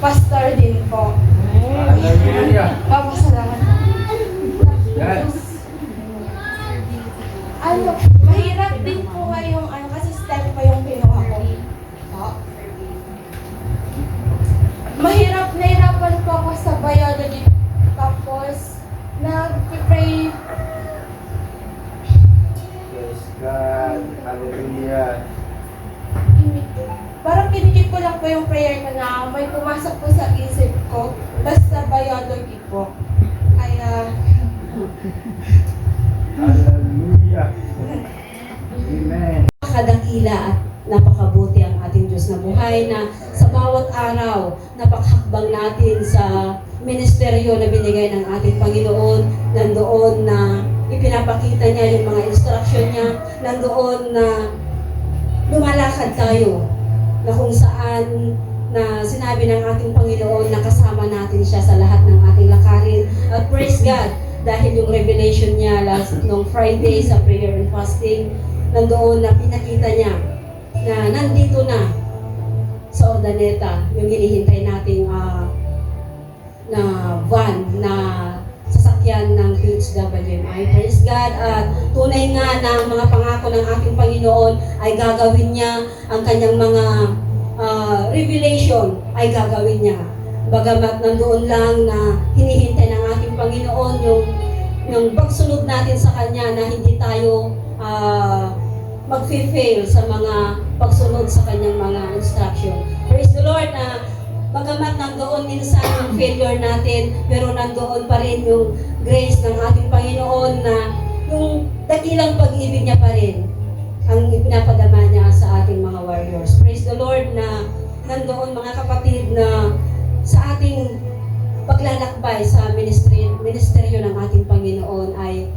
pastor din po. Hallelujah. Papasalamat. Yes. Mahirap din po ngayong kasi STEM pa yung kinuha ko. Nahirapan po ako sa biology. Tapos, nag-pray. Praise God. Hallelujah. Parang kinikip ko lang po yung prayer ko na may pumasok po sa isip ko. Basta biology po. Kaya, Hallelujah. Amen. Napakadakila at napakabuti ang ating Diyos na buhay na sa bawat araw napakhakbang natin sa ministeryo na binigay ng ating Panginoon. Nandoon na ipinapakita niya yung mga instruction niya. Nandoon na lumalakad tayo na kung saan na sinabi ng ating Panginoon na kasama natin siya sa lahat ng ating lakarin. At praise God, dahil yung revelation niya nung Friday sa prayer and fasting, nandoon na pinakita niya na nandito na sa Ordaneta yung hinihintay nating na van na sasakyan ng PHWMI. Praise God. At tunay nga na ang mga pangako ng ating Panginoon ay gagawin niya, ang kanyang mga revelation ay gagawin niya. Bagamat nandoon lang na hinihintay ng ating Panginoon yung pagsunod natin sa Kanya na hindi tayo mag-fail sa mga pagsunod sa Kanyang mga instruction. Praise the Lord na bagamat nandoon minsan ang failure natin, pero nandoon pa rin yung grace ng ating Panginoon na yung dakilang pag-ibig niya pa rin ang ipinapadama niya sa ating mga warriors. Praise the Lord na nandoon mga kapatid na sa ating paglalakbay sa ministeryo ng ating Panginoon ay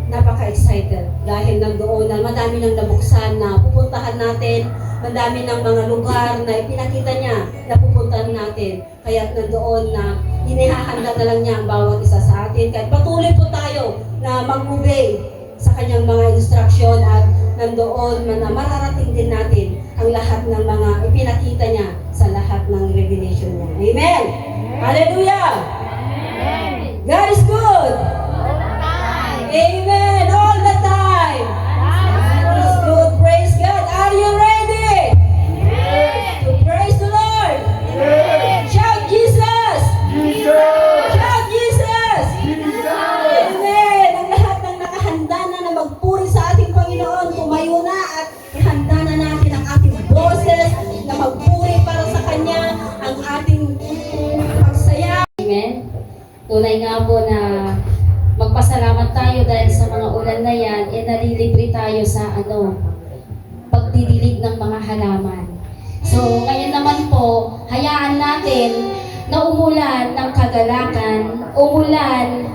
napaka-excited dahil nandoon na madami nang nabuksan na pupuntahan natin, madami ng mga lugar na ipinakita niya na pupuntahan natin. Kaya nandoon na inihahanda na lang niya ang bawat isa sa atin. Kahit patuloy po tayo na mag-obey sa kanyang mga instruction at nandoon na mararating din natin ang lahat ng mga ipinakita niya sa lahat ng revelation niya. Amen! Hallelujah! God is good! Amen! All the time! God is good. Praise God! Are you ready? To praise the Lord! Shout Jesus! Shout Jesus! Amen! Ang lahat ng nakahanda na magpuri sa ating Panginoon, tumayo na at ihanda na natin ang ating boses na magpuri para sa Kanya, ang ating pagsaya. Amen? Tunay nga po na magpasalamat tayo dahil sa mga ulan na yan, nalilibre tayo sa pagdidilig ng mga halaman. So, ngayon naman po, hayaan natin na umulan ng kagalakan, umulan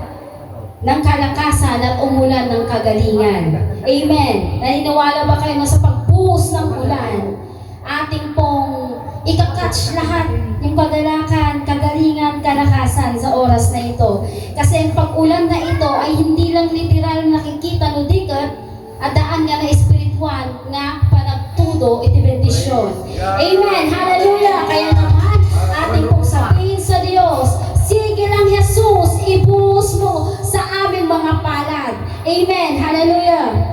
ng kalakasan at umulan ng kagalingan. Amen. Naniniwala ba kayo na sa pagbuhos ng ulan, ating pong ikakatch lahat yung kagalakan, kagalingan, kalakasan sa oras na ito. Kasi ang pag-ulan na ito ay hindi lang literal nakikita no dikat at daan nga na espiritual na panagtudo iti bendisyon. Amen. Hallelujah. Kaya naman ating pong sabihin sa Diyos, sige lang Jesus, ibuhos mo sa aming mga palad. Amen. Hallelujah.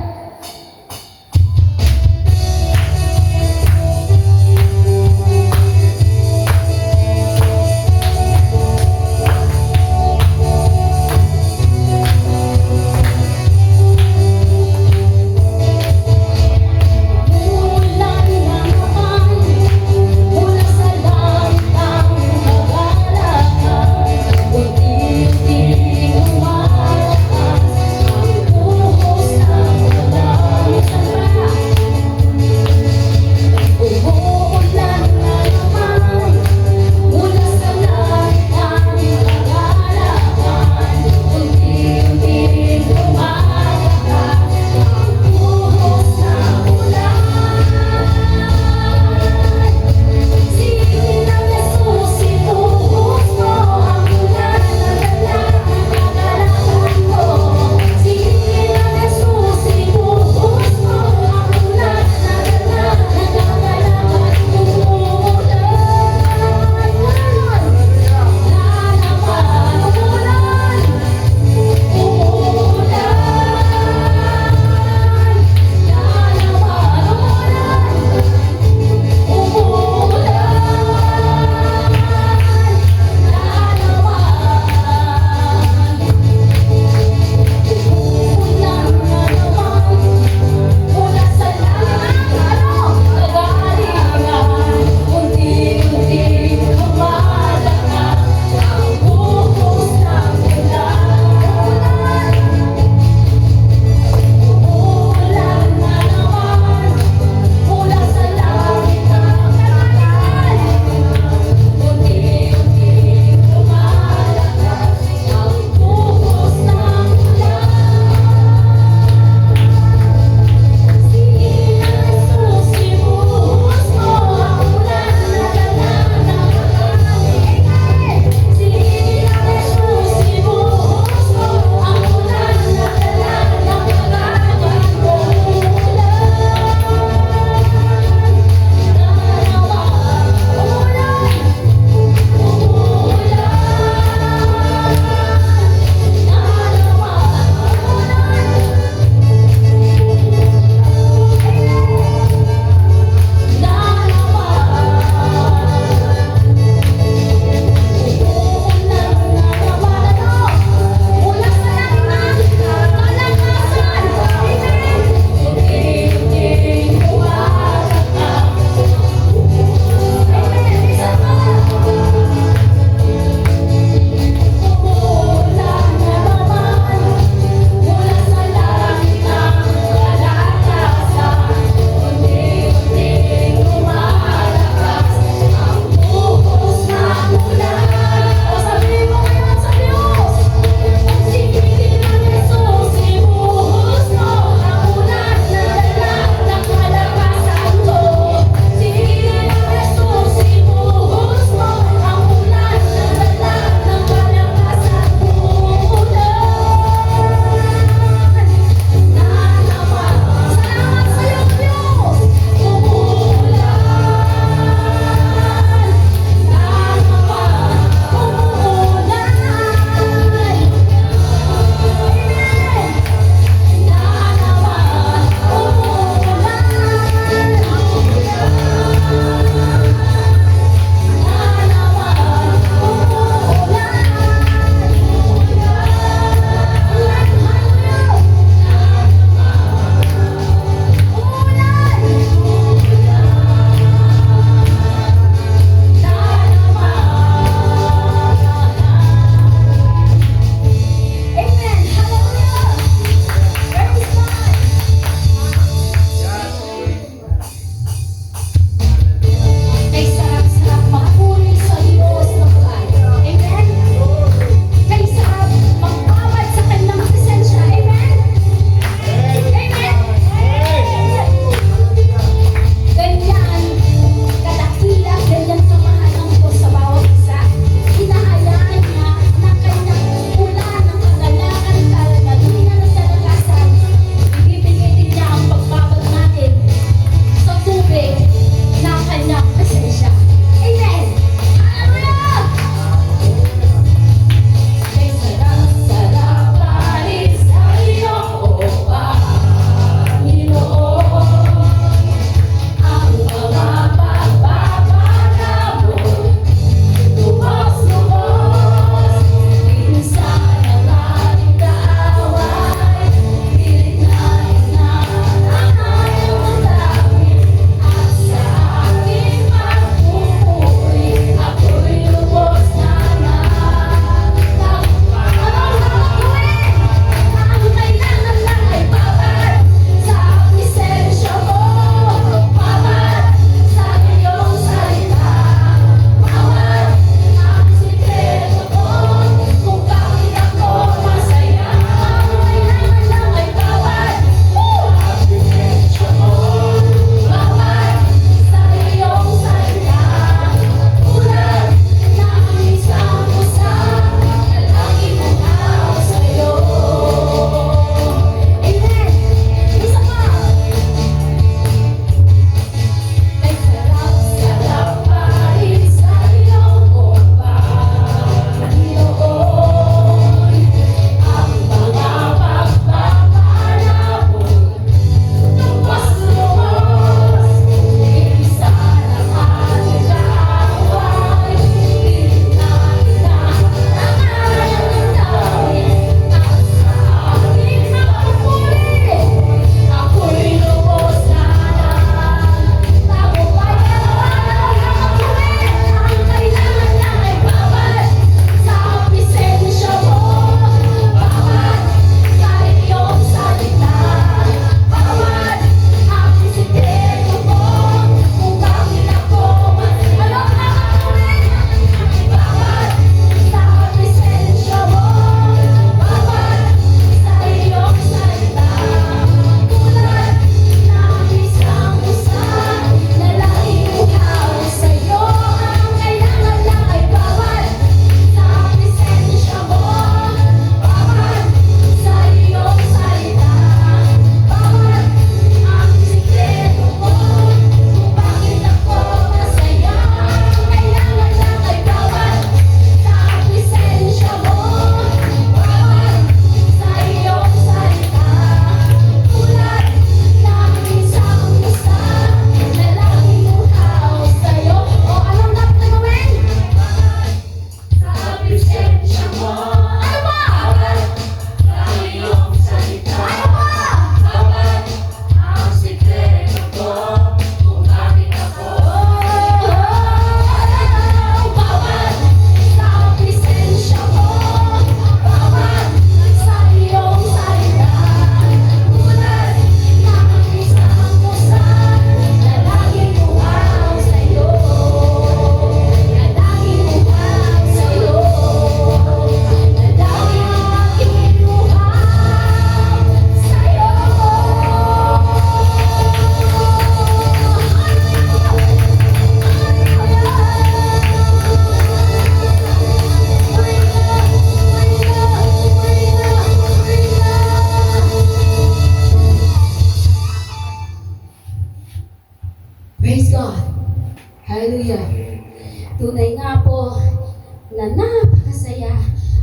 na napakasaya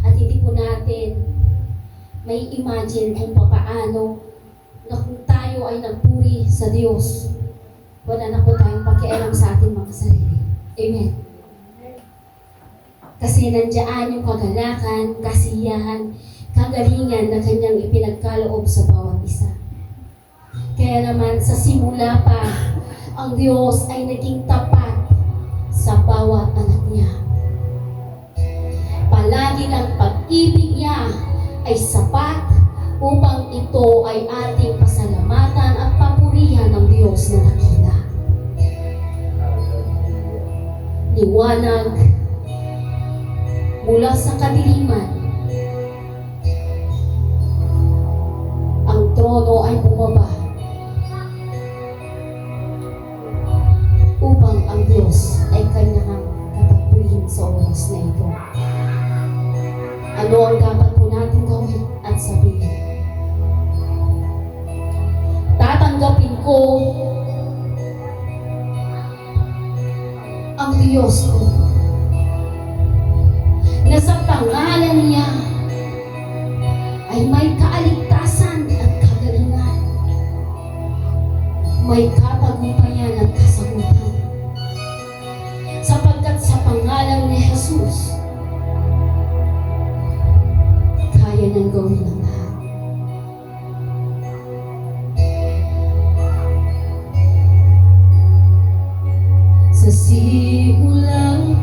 at hindi po natin may imagine kung paano na kung tayo ay nagpuri sa Diyos, wala na po tayong pakialam sa ating mga sarili. Amen. Kasi nandiyan yung kagalakan, kasiyahan, kagalingan na kanyang ipinagkaloob sa bawat isa. Kaya naman sa simula pa, ang Diyos ay naging tapat sa bawat anak niya. Palagi ang pag-ibig niya ay sapat upang ito ay ating pasalamatan at papurihan ng Diyos na dakila. Liwanag mula sa kadiliman, ang trono ay bumaba upang ang Diyos ay kanyang tatagpuin sa oras na ito. Ano ang dapat po natin gawin at sabihin? Tatanggapin ko ang Diyos ko na sa pangalan niya ay may kaaligtasan at kagalingan, may katagumpayan at kasagutan. Sapagkat sa pangalan ni Jesus, kaya nang gawin ang lahat. Sa simulang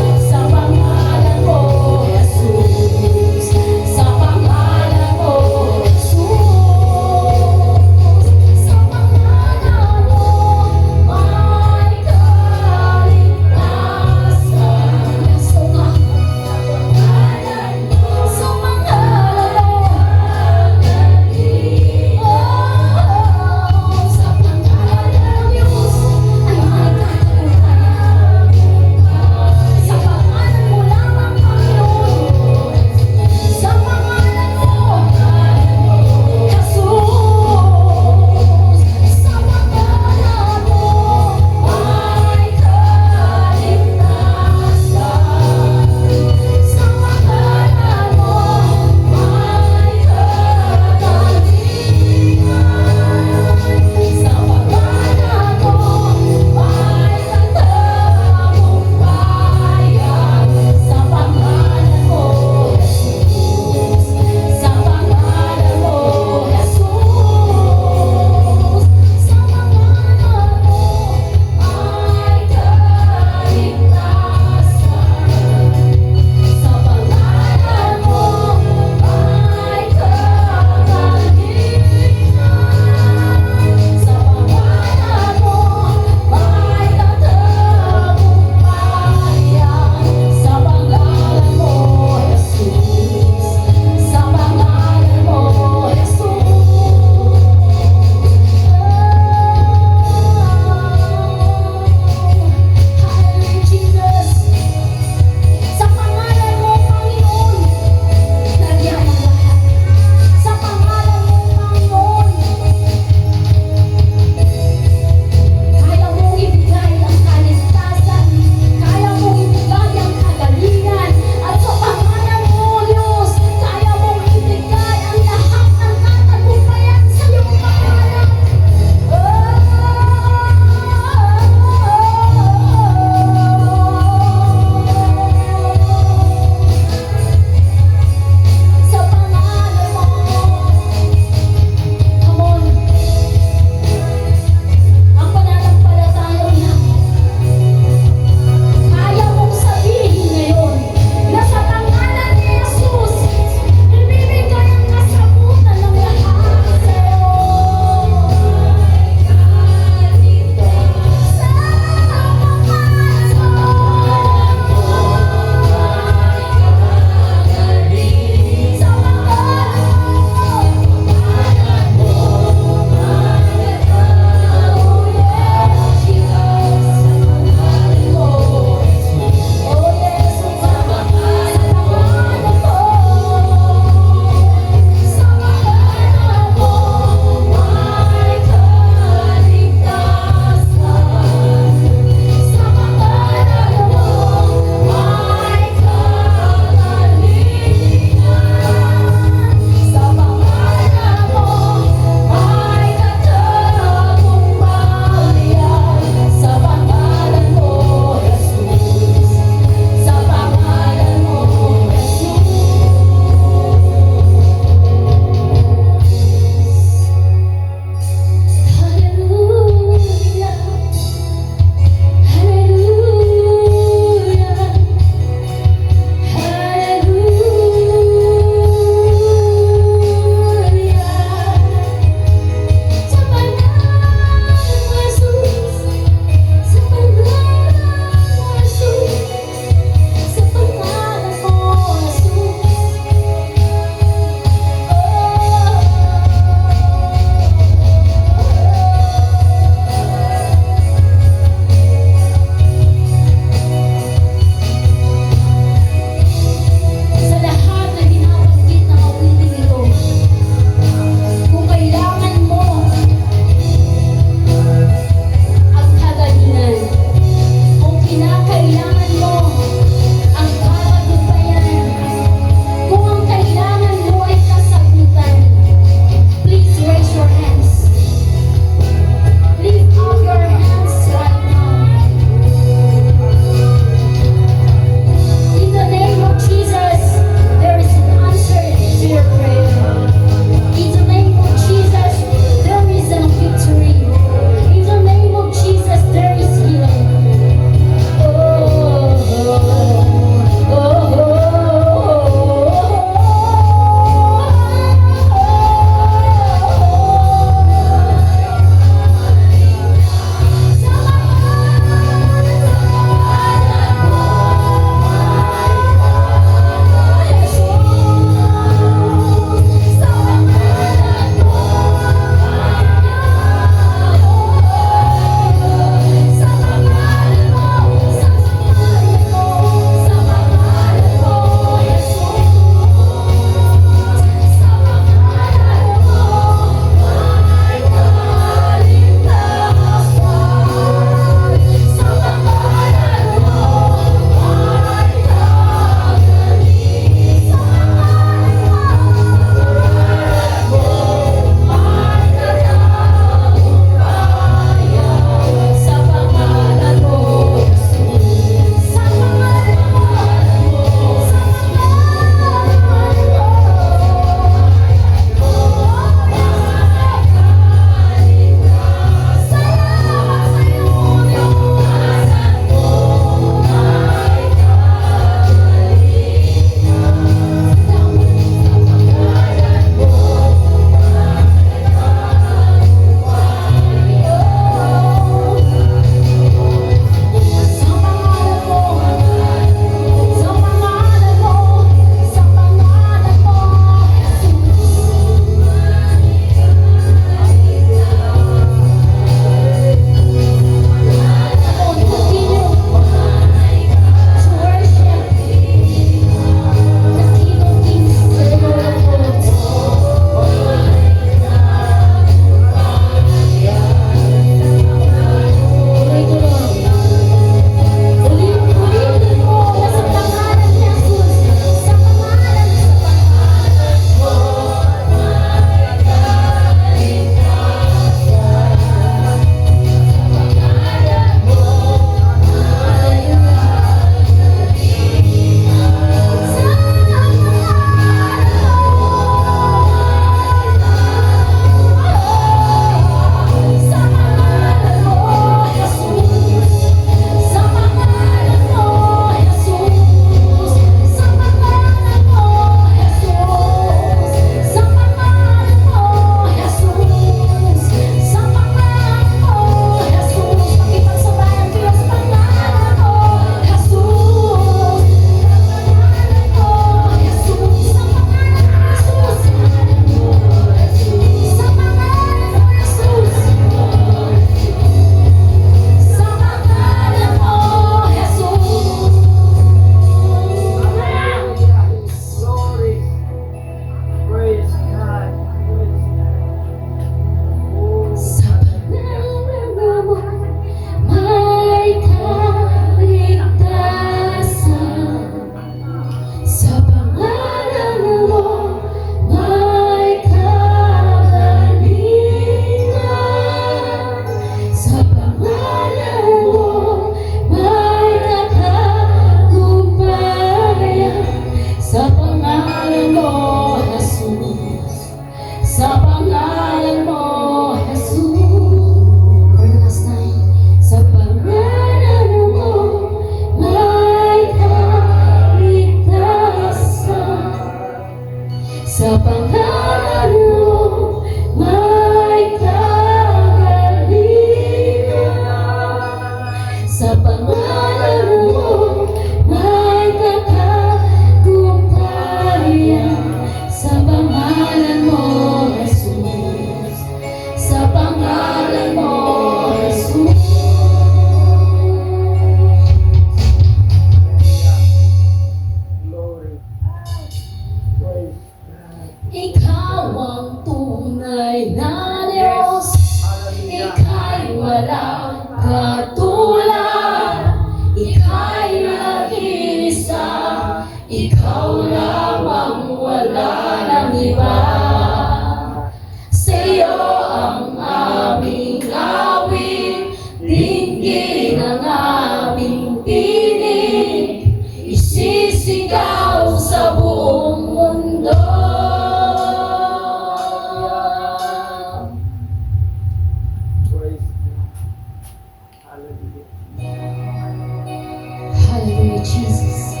Lord Jesus.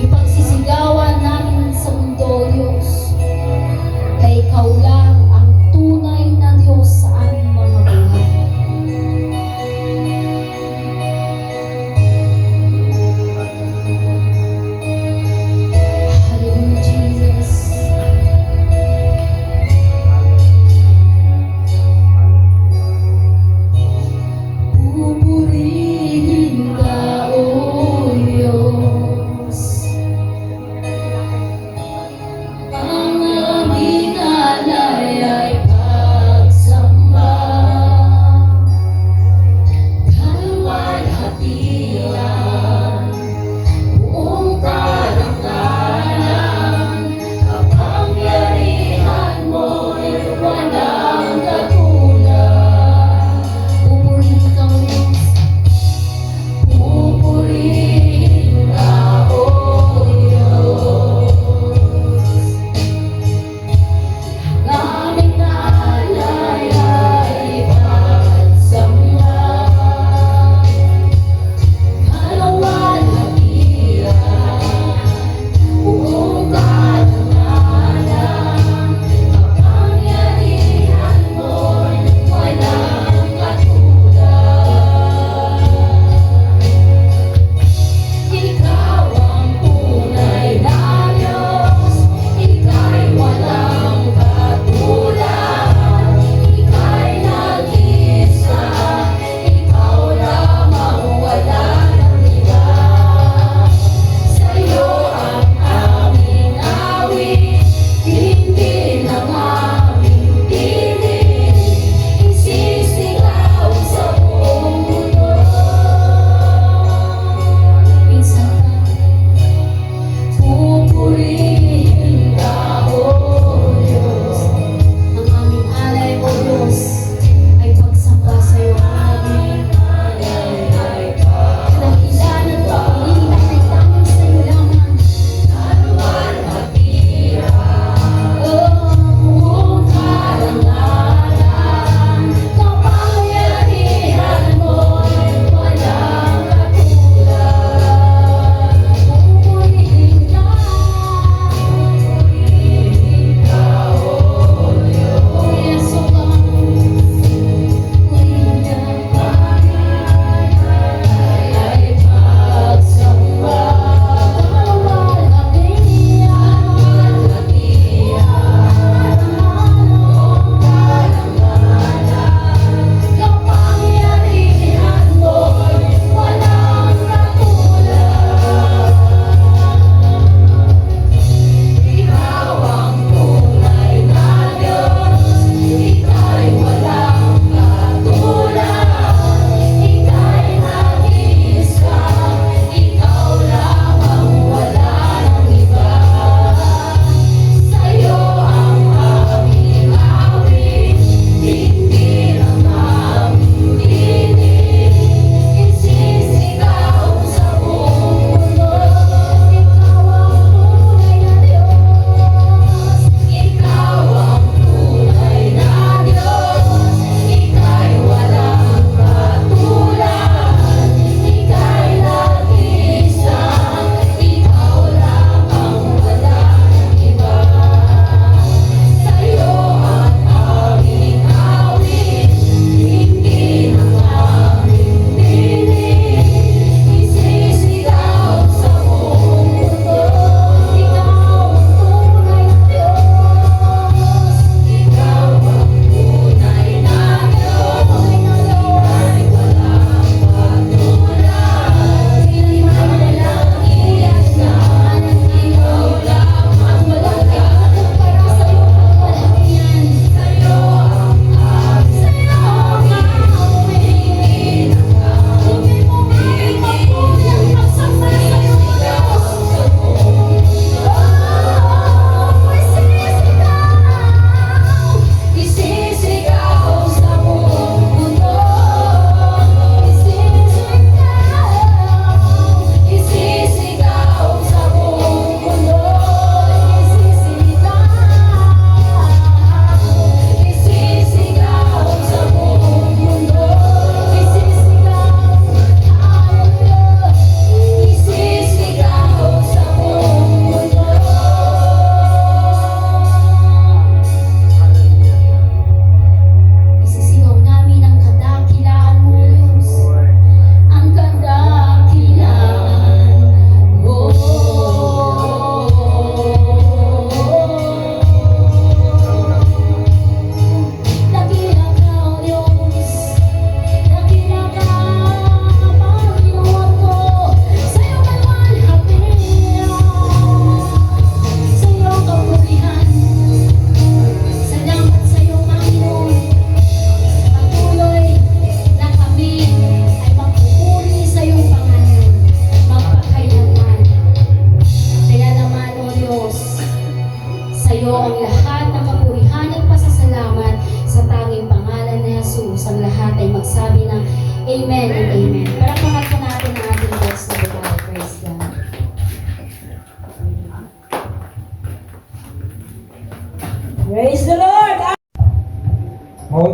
Ipagsisigawan namin sa mundo, Diyos, kay Ikaw lang ang tunay na Diyos sa aming mga buhay. Hallelujah, Jesus. Bubukod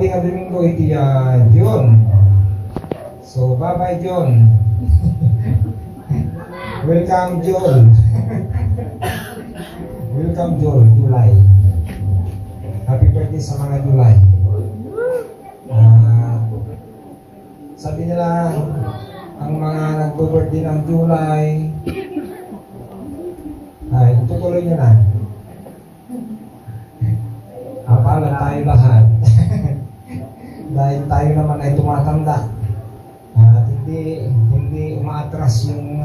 Sabado nga Domingo iti June. So, bye-bye John. Welcome Joel. Welcome Joel, July. Happy birthday sa mga July. Sabi nila, ang mga nag-birthday ng July, ay tutuloy nyo na. Apalan tayo lahat. Dahil tayo naman ay tumatanda. At hindi umaatras yung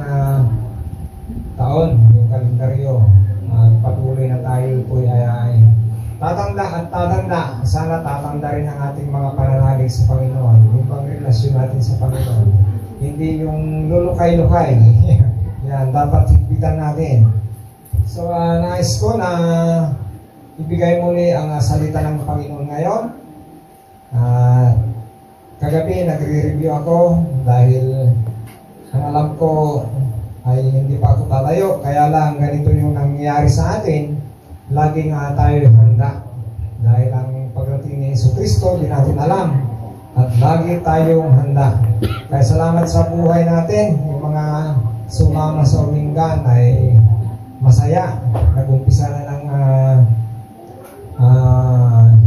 taon, yung kalendaryo. Patuloy na tayo po ay tatanda at tatanda. Sana tatanda rin ang ating mga pananalig sa Panginoon. Yung pangrelasyon natin sa Panginoon. Hindi yung lulukay-lukay. Yan, dapat higpitan natin. So, nais ko na ibigay muli ang salita ng Panginoon ngayon. Kagabi, nagre-review ako dahil ang alam ko ay hindi pa ako tatayo. Kaya lang, ganito yung nangyayari sa atin. Laging tayo handa. Dahil ang pagdating ni Jesucristo, di natin alam. At lagi tayong handa. Kaya salamat sa buhay natin. Yung mga sumama sa Umingan ay masaya. Nag-umpisa na ng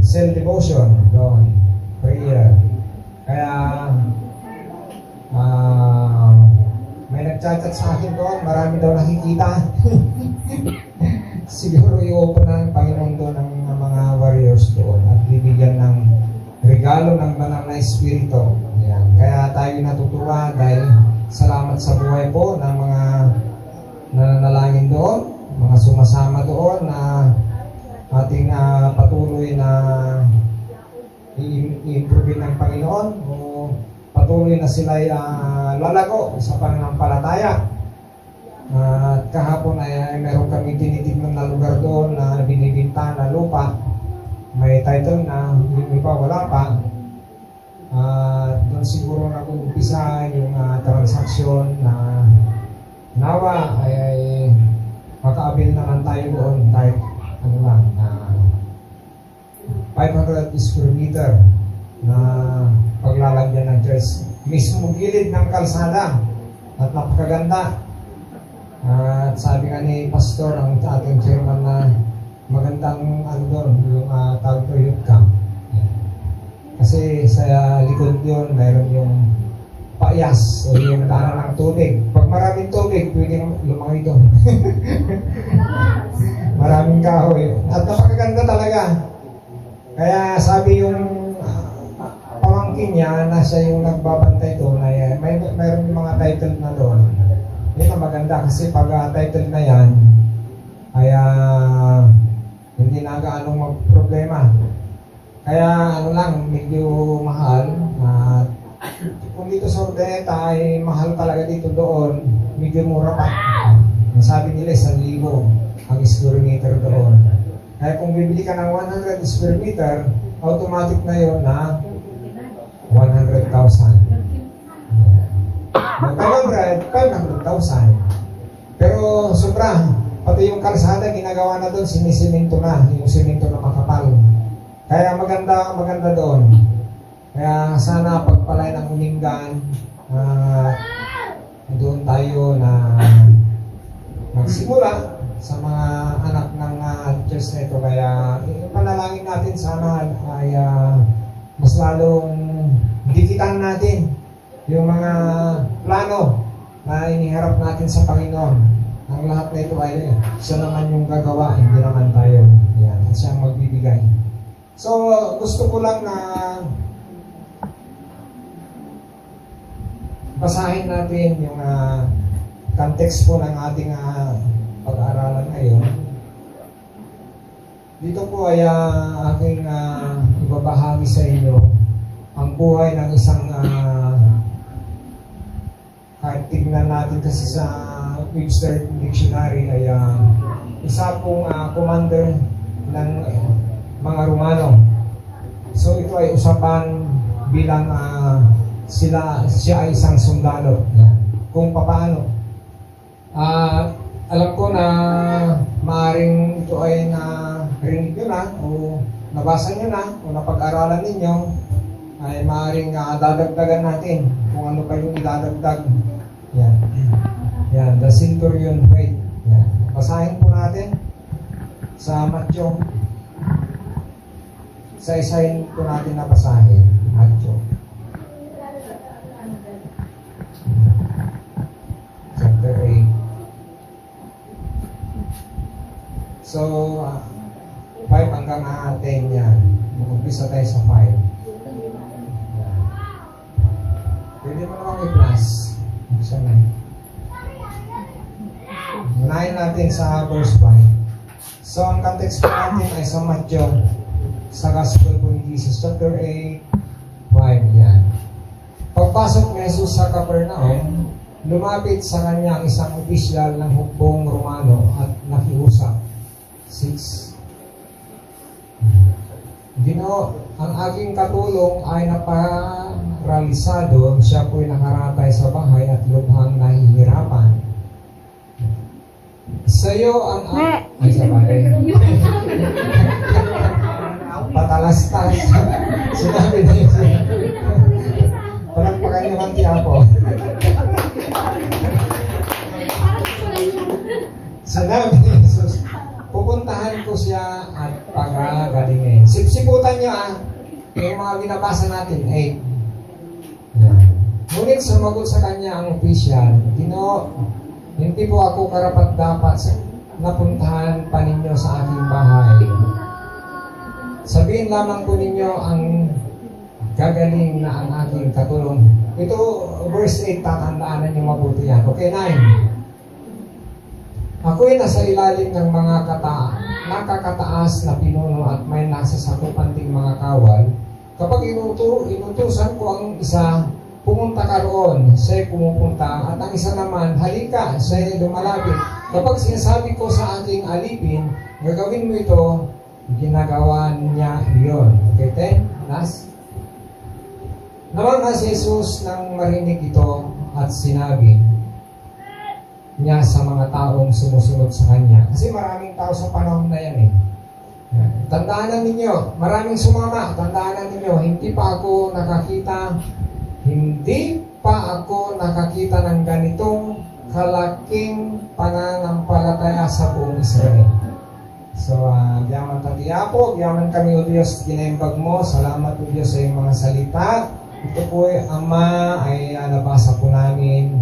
self-devotion doon. Prayer. Kaya may nagchat-chat sa akin doon. Marami daw nakikita. Siguro i-open na ng Panginoon doon ng mga warriors doon at bibigyan ng regalo ng banal na espiritu. Ayan. Kaya tayo natutuwa dahil salamat sa buhay po ng mga nananalangin doon, mga sumasama doon na ating patuloy na i-improve ng Panginoon o patuloy na sila lalago sa pananampalataya. At kahapon ay meron kami tinitignan na lugar doon na binibinta na lupa. May title na, yung iba wala pa. Doon siguro nag-umpisa yung transaksyon na nawa ay makaabil naman tayo doon kahit ano lang, 500 square meter na paglalagyan ng church. Mismo gilid ng kalsada at napakaganda. At sabi nga ni Pastor, ang ating chairman na magandang ano doon, yung tawag to youth camp. Kasi sa likod yun, mayroon yung paayas o yung daanan ng tubig. Pag maraming tubig, pwede lumaki doon. Maraming kahoy. At napakaganda talaga. Kaya sabi yung pamangkin niya na siya yung nagbabantay doon, ay mayroon yung mga title na doon. Yun ang maganda kasi pag title na yan ay hindi na gaanong magproblema. Kaya ano lang, medyo mahal. Kung dito sa Ordaneta ay mahal talaga dito doon, medyo mura pa. Sabi nila 1,000 ang square meter doon. Kaya kung bibili ka ng 100 square meter, automatic na yun na 100,000. 500,000. Pero sobra. Pati yung kalsada, ginagawa na doon, sinisiminto na. Yung siminto na makapal. Kaya maganda doon. Kaya sana pagpalay ng Umingan, doon tayo na magsimula sa mga anak ng church na ito. Kaya panalangin natin sana ay mas lalong dikitan natin yung mga plano na iniharap natin sa Panginoon. Ang lahat na ito ay siya naman yung gagawa, hindi naman tayo. Yan, at siya ang magbibigay. So, gusto ko lang na basahin natin yung context po ng ating pag-aaralan ngayon. Dito po ay aking ibabahagi sa inyo ang buhay ng isang kahit tignan natin kasi sa Webster Dictionary ay isa pong commander ng mga Romano. So ito ay usapan bilang siya ay isang sundalo. Kung paano. Alam ko na maaring ito ay narinig nyo na o nabasa nyo na o napag-aralan ninyo, ay maaaring dadagdagan natin kung ano pa yung idadagdag. Yan. Yan, the centurion faith. Yan. Basahin po natin sa Matthew. Isa-isahin po natin na basahin. Matthew. Chapter 8. So, 5 hanggang 10 yan. Mag-umpisa tayo sa 5. Yan. Pwede mo naman i-plus. Isa na. Unahin natin sa verse 5. So, ang context po natin ay sa Matthew, sa Gospel po ni Jesus, chapter 8, 5, yan. Pagpasok ni Jesus sa Capernaum, lumapit sa kanya ang isang opisyal ng hukbong Romano at nakiusap. 6. Ginoo, ang aking katulong ay naparalisado, siya po'y nakaratay sa bahay at lubhang nahihirapan. Sa iyo ang ay sa bahay. Patalastas. Sinabi na yun. Palagpakan niyo ang tiyapo. Sinabi ni Jesus, pupuntahan ko siya at pagagalingin. Sipsiputan niyo yung mga binabasa natin, 8. Yan. Ngunit sumagot sa kanya ang opisyal, Ginoo, hindi po ako karapat-dapat napuntahan pa ninyo sa aking bahay. Sabihin lamang po ninyo ang gagaling na ang aking katulong. Ito, verse 8, tatandaanan niyo mabuti yan. Okay, 9. Ako'y nasa ilalim ng mga nakakataas na pinuno at may nasa sakupan ding mga kawal. Kapag inutusan ko ang isa, pumunta ka roon, siya'y pumupunta, at ang isa naman, halika, siya'y lumalapit. Kapag sinasabi ko sa aking alipin, gagawin mo ito, ginagawa niya iyon. Okay, 10? Last. Nawala si Jesus nang marinig ito at sinabi niya sa mga taong sumusunod sa kanya. Kasi maraming tao sa panahon na yan eh. Tandaan ninyo, maraming sumama, tandaan ninyo, hindi pa ako nakakita ng ganitong kalaking pananampalataya sa buong Israel. So, giyaman tatiyapo, giyaman kami o Diyos, ginaimbag mo, salamat o Diyos sa iyong mga salita. Ito po Ama, ay nabasa po namin.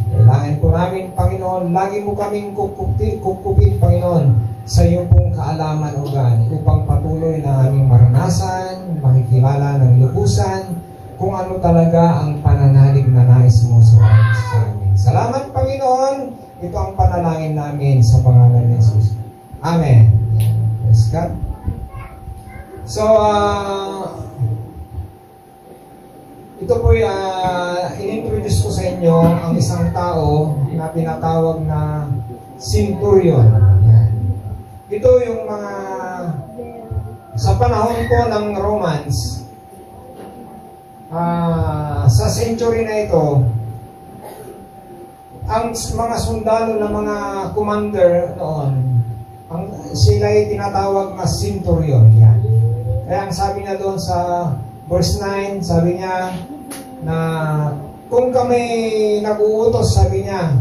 Kailangan po namin, Panginoon, lagi mo kaming kukupin, Panginoon, sa iyong pong kaalaman o gani, upang patuloy na aming maranasan, makikilala ng lubusan, kung ano talaga ang pananalig na nais mo sa amin. Salamat, Panginoon. Ito ang panalangin namin sa pangalan ni Jesus. Amen. Yes, God. So, ito po in-introduce ko sa inyo ang isang tao na pinatawag na centurion. Yan. Ito yung mga sa panahon po ng Romans, sa century na ito, ang mga sundalo ng mga commander noon, sila ay tinatawag na centurion. Yan. Kaya ang sabi niya doon sa verse 9, sabi niya na kung kami nag-uutos, sabi niya,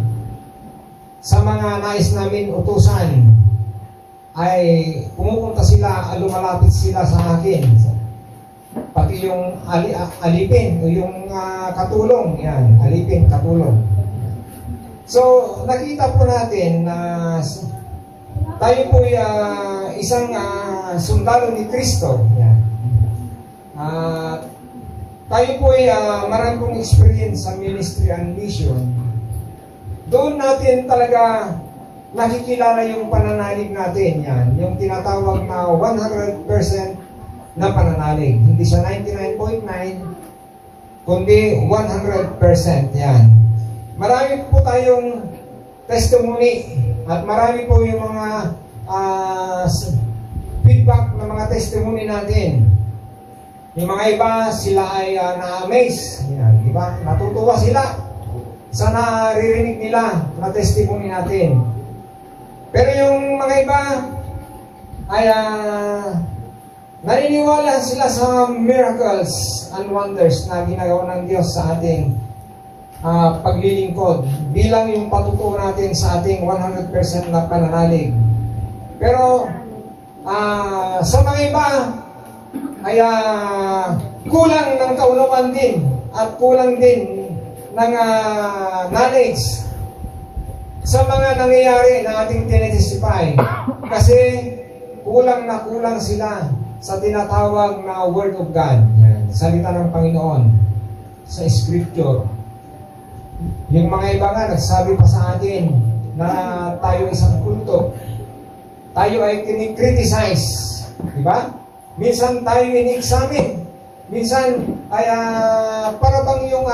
sa mga nais namin utusan, ay pumupunta sila, lumalapit sila sa akin. Pati yung alipin, o yung katulong, yan, alipin, katulong. So, nakita po natin na tayo po isang sundalo ni Kristo. Yan. Tayo po marami pong experience sa ministry and mission. Doon natin talaga nakikilala yung pananalig natin. Yan. Yung tinatawag na 100% na pananalig. Hindi siya 99.9, kundi 100%. Yan. Marami po tayong testimony at marami po yung mga feedback ng mga testimony natin. Yung mga iba, sila ay na-amaze. Yan, di ba? Natutuwa sila sa naririnig nila na testimony natin. Pero yung mga iba ay Naniniwala sila sa miracles and wonders na ginagawa ng Diyos sa ating paglilingkod bilang yung patutuo natin sa ating 100% na pananalig. Pero sa mga iba ay kulang ng kaunawaan din at kulang din ng knowledge sa mga nangyayari na ating tinetestify. Kasi kulang na kulang sila sa tinatawag na Word of God. Yan, salita ng Panginoon sa Scripture. Yung mga iba nga nagsabi pa sa atin na tayo isang kulto. Tayo ay kinikriticize. Diba? Minsan tayo ini-examine. Minsan ay para bang yung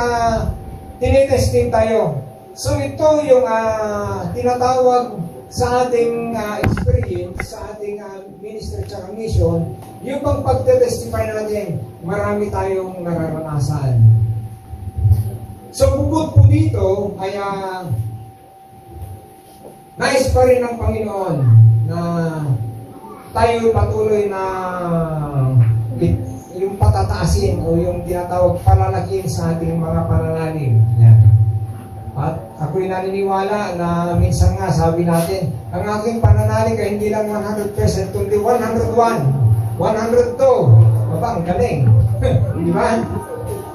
tinitesting tayo. So ito yung tinatawag sa ating experience, sa ating ministry at mission, yung bang pagte-testify natin, marami tayong nararanasan. So bukod po dito, ay nais pa rin ng Panginoon na tayo patuloy na yung patataasin o yung tinatawag palalakihin sa ating mga pananalig. Yan. At ako'y naniniwala na minsan nga sabi natin, ang aking pananalig ay hindi lang 100%, kundi 101, 102. Aba, ang galing. Di ba?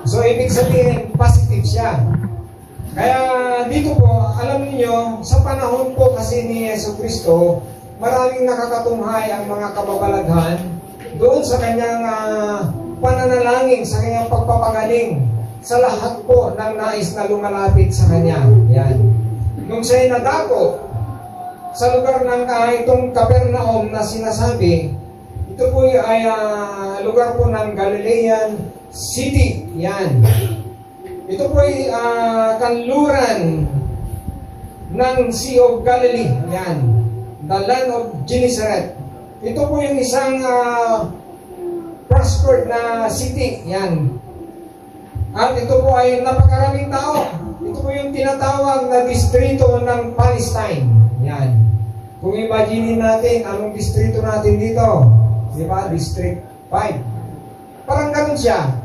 So, ibig sabihin, positive siya. Kaya dito po, alam niyo, sa panahon po kasi ni Jesucristo, maraming nakakatunghay ang mga kababalaghan doon sa kanyang pananalangin, sa kanyang pagpapagaling sa lahat po ng nais na lumalapit sa kanya. Yan. Nung siya'y nadako sa lugar ng itong Capernaum na sinasabi, ito po ay lugar po ng Galilean City. Yan. Ito po ay kanluran ng Sea of Galilee. Yan. The land of Gennesaret. Ito po yung isang prospered na city. Yan. At ito po ay napakaraming tao. Ito po yung tinatawag na distrito ng Palestine. Yan. Kung imagine natin, anong distrito natin dito? Di ba? District 5. Parang ganun siya.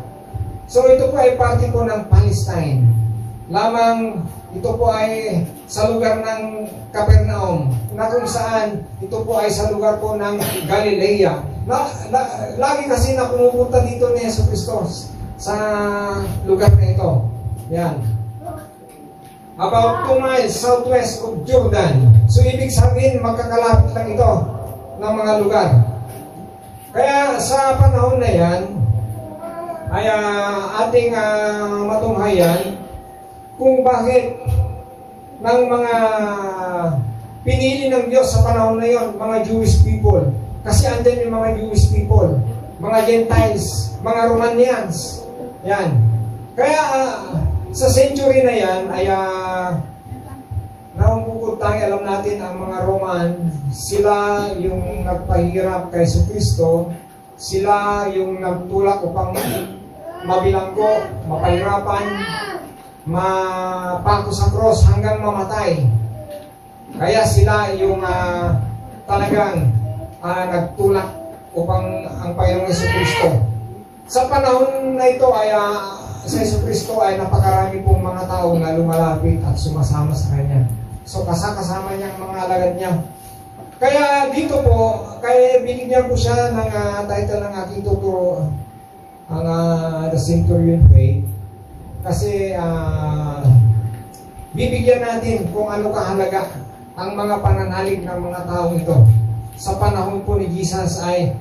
So ito po ay parte po ng Palestine. Lamang ito po ay sa lugar ng Capernaum, na kung saan ito po ay sa lugar po ng Galilea. Lagi kasi na pumupunta dito ni Jesucristo sa lugar na ito. Yan. About 2 miles southwest of Jordan. So, ibig sabihin, magkakalapit lang ito ng mga lugar. Kaya sa panahon na yan, ay ating matunghayan kung bakit ng mga pinili ng Diyos sa panahon na yon, mga Jewish people. Kasi andyan yung mga Jewish people, mga Gentiles, mga Romanians. Yan. Kaya sa century na yan ay naungkukod tayo, alam natin ang mga Roman, sila yung nagpahirap kay Jesucristo, sila yung nagtulak upang mabilanggo, mapahirapan, mapako sa cross hanggang mamatay. Kaya sila yung talagang nagtulak upang ang Panginoong Jesucristo. Sa panahon na ito ay sa Jesucristo ay napakarami pong mga tao na lumalapit at sumasama sa Kanya. So kasama niya ang mga alagad niya. Kaya dito po, kaya binigyan ko siya ng title ng aking tuturo, ang The Centurion Faith. Kasi bibigyan natin kung ano kahalaga ang mga pananalig ng mga taong ito. Sa panahon po ni Jesus ay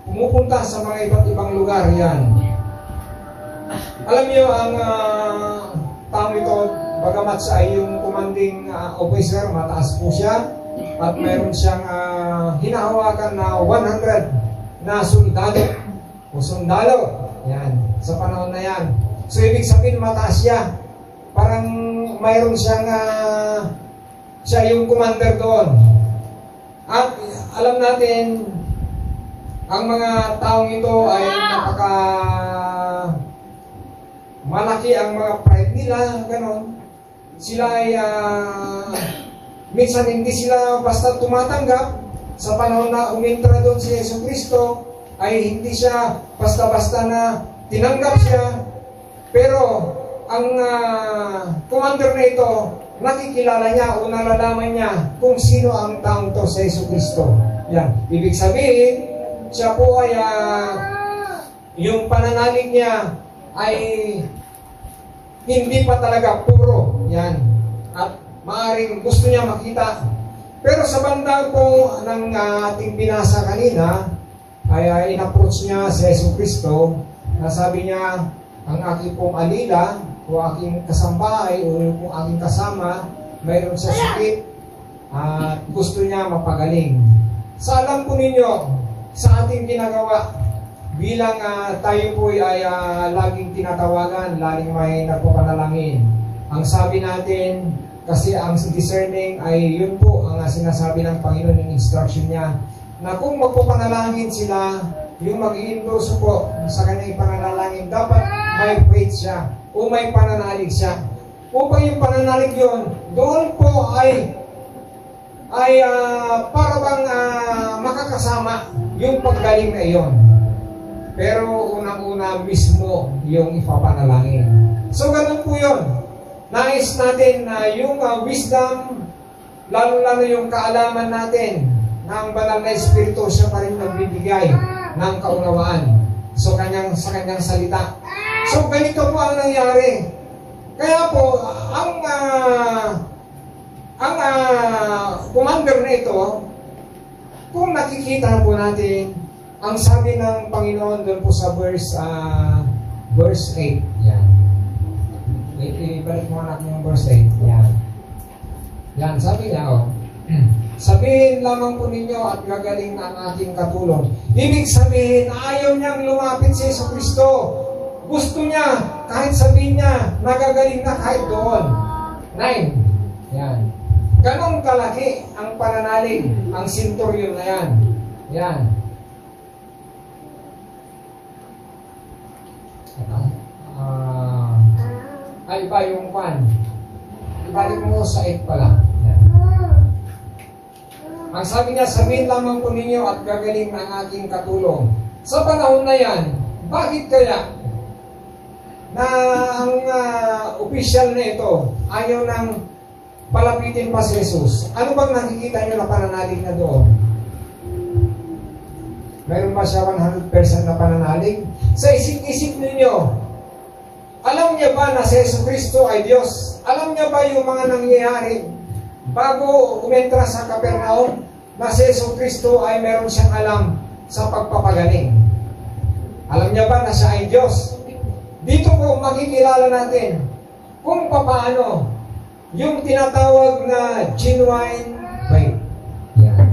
pumupunta sa mga iba't ibang lugar yan. Alam niyo, ang taong ito, bagamat siya ay yung commanding officer, mataas po siya, at mayroon siyang hinahawakan na 100 na sundalo o sundalo. Yan, sa panahon na yan. So, ibig sabihin, mataas siya. Parang mayroon siyang siya yung commander doon. At alam natin, ang mga taong ito ay napaka malaki ang mga pride nila, ganon. Sila ay minsan hindi sila basta tumatanggap sa panahon na umintra doon si Yesu Kristo, ay hindi siya basta-basta na tinanggap siya, pero ang commander na ito, nakikilala niya o nalalaman niya kung sino ang taong to sa Yesu Kristo. Yan. Ibig sabihin, siya po ay yung pananalig niya ay hindi pa talaga puro. Yan. At maaaring gusto niya makita. Pero sa banda po ng ating binasa kanina, ay in-approach niya si Yesu Kristo na sabi niya, ang aking pong alila o aking kasambahay o yung aking kasama, mayroon sa sakit at gusto niya mapagaling. Sa alam po ninyo, sa ating ginagawa, bilang tayo po ay laging tinatawagan, laging may nagpapanalangin. Ang sabi natin, kasi ang discerning ay yun po ang sinasabi ng Panginoon, yung instruction niya, na kung magpapanalangin sila, yung mag-i-endorse po sa kanyang pananalangin, dapat may faith siya o may pananalig siya. Upang yung pananalig yun, doon po ay para bang makakasama yung paggaling na iyon. Pero unang-una mismo yung ipapanalangin. So ganun po yun. Nais natin na yung wisdom, lalo-lalo yung kaalaman natin ng banal na Espiritu, siya pa rin nagbibigay ng kaunawaan sa kanyang salita. So ganito po ang nangyari. Kaya po, ang commander na ito, kung nakikita po natin, ang sabi ng Panginoon doon po sa verse 8. Yan. Ibalik mo natin yung verse 8. Yan. Yan, sabi niya, sabihin lamang po ninyo at gagaling na ang ating katulong. Ibig sabihin, ayaw niyang lumapit sa Yesu Kristo. Gusto niya, kahit sabihin niya, nagagaling na kahit doon. 9. Yan. Ganon kalaki ang pananalig, ang centurion na yan. Yan. Iba yung pan. Ibalik mo sa 8 pala. Yan. Ang sabi niya, sabihin lamang po ninyo at gagaling na ang aking katulong. Sa panahon na yan, bakit kaya na ang opisyal na ito ayaw nang palapitin pa si Jesus? Ano bang nakikita niyo na pananalig na doon? Mayroon ba siya 100% na pananalig? Sa isip-isip ninyo, alam niya ba na si Jesus Kristo ay Diyos? Alam niya ba yung mga nangyayari bago umentra sa Capernaum na si Jesus Kristo ay meron siyang alam sa pagpapagaling? Alam niya ba na siya ay Diyos? Dito po makikilala natin kung paano yung tinatawag na genuine faith. Yan.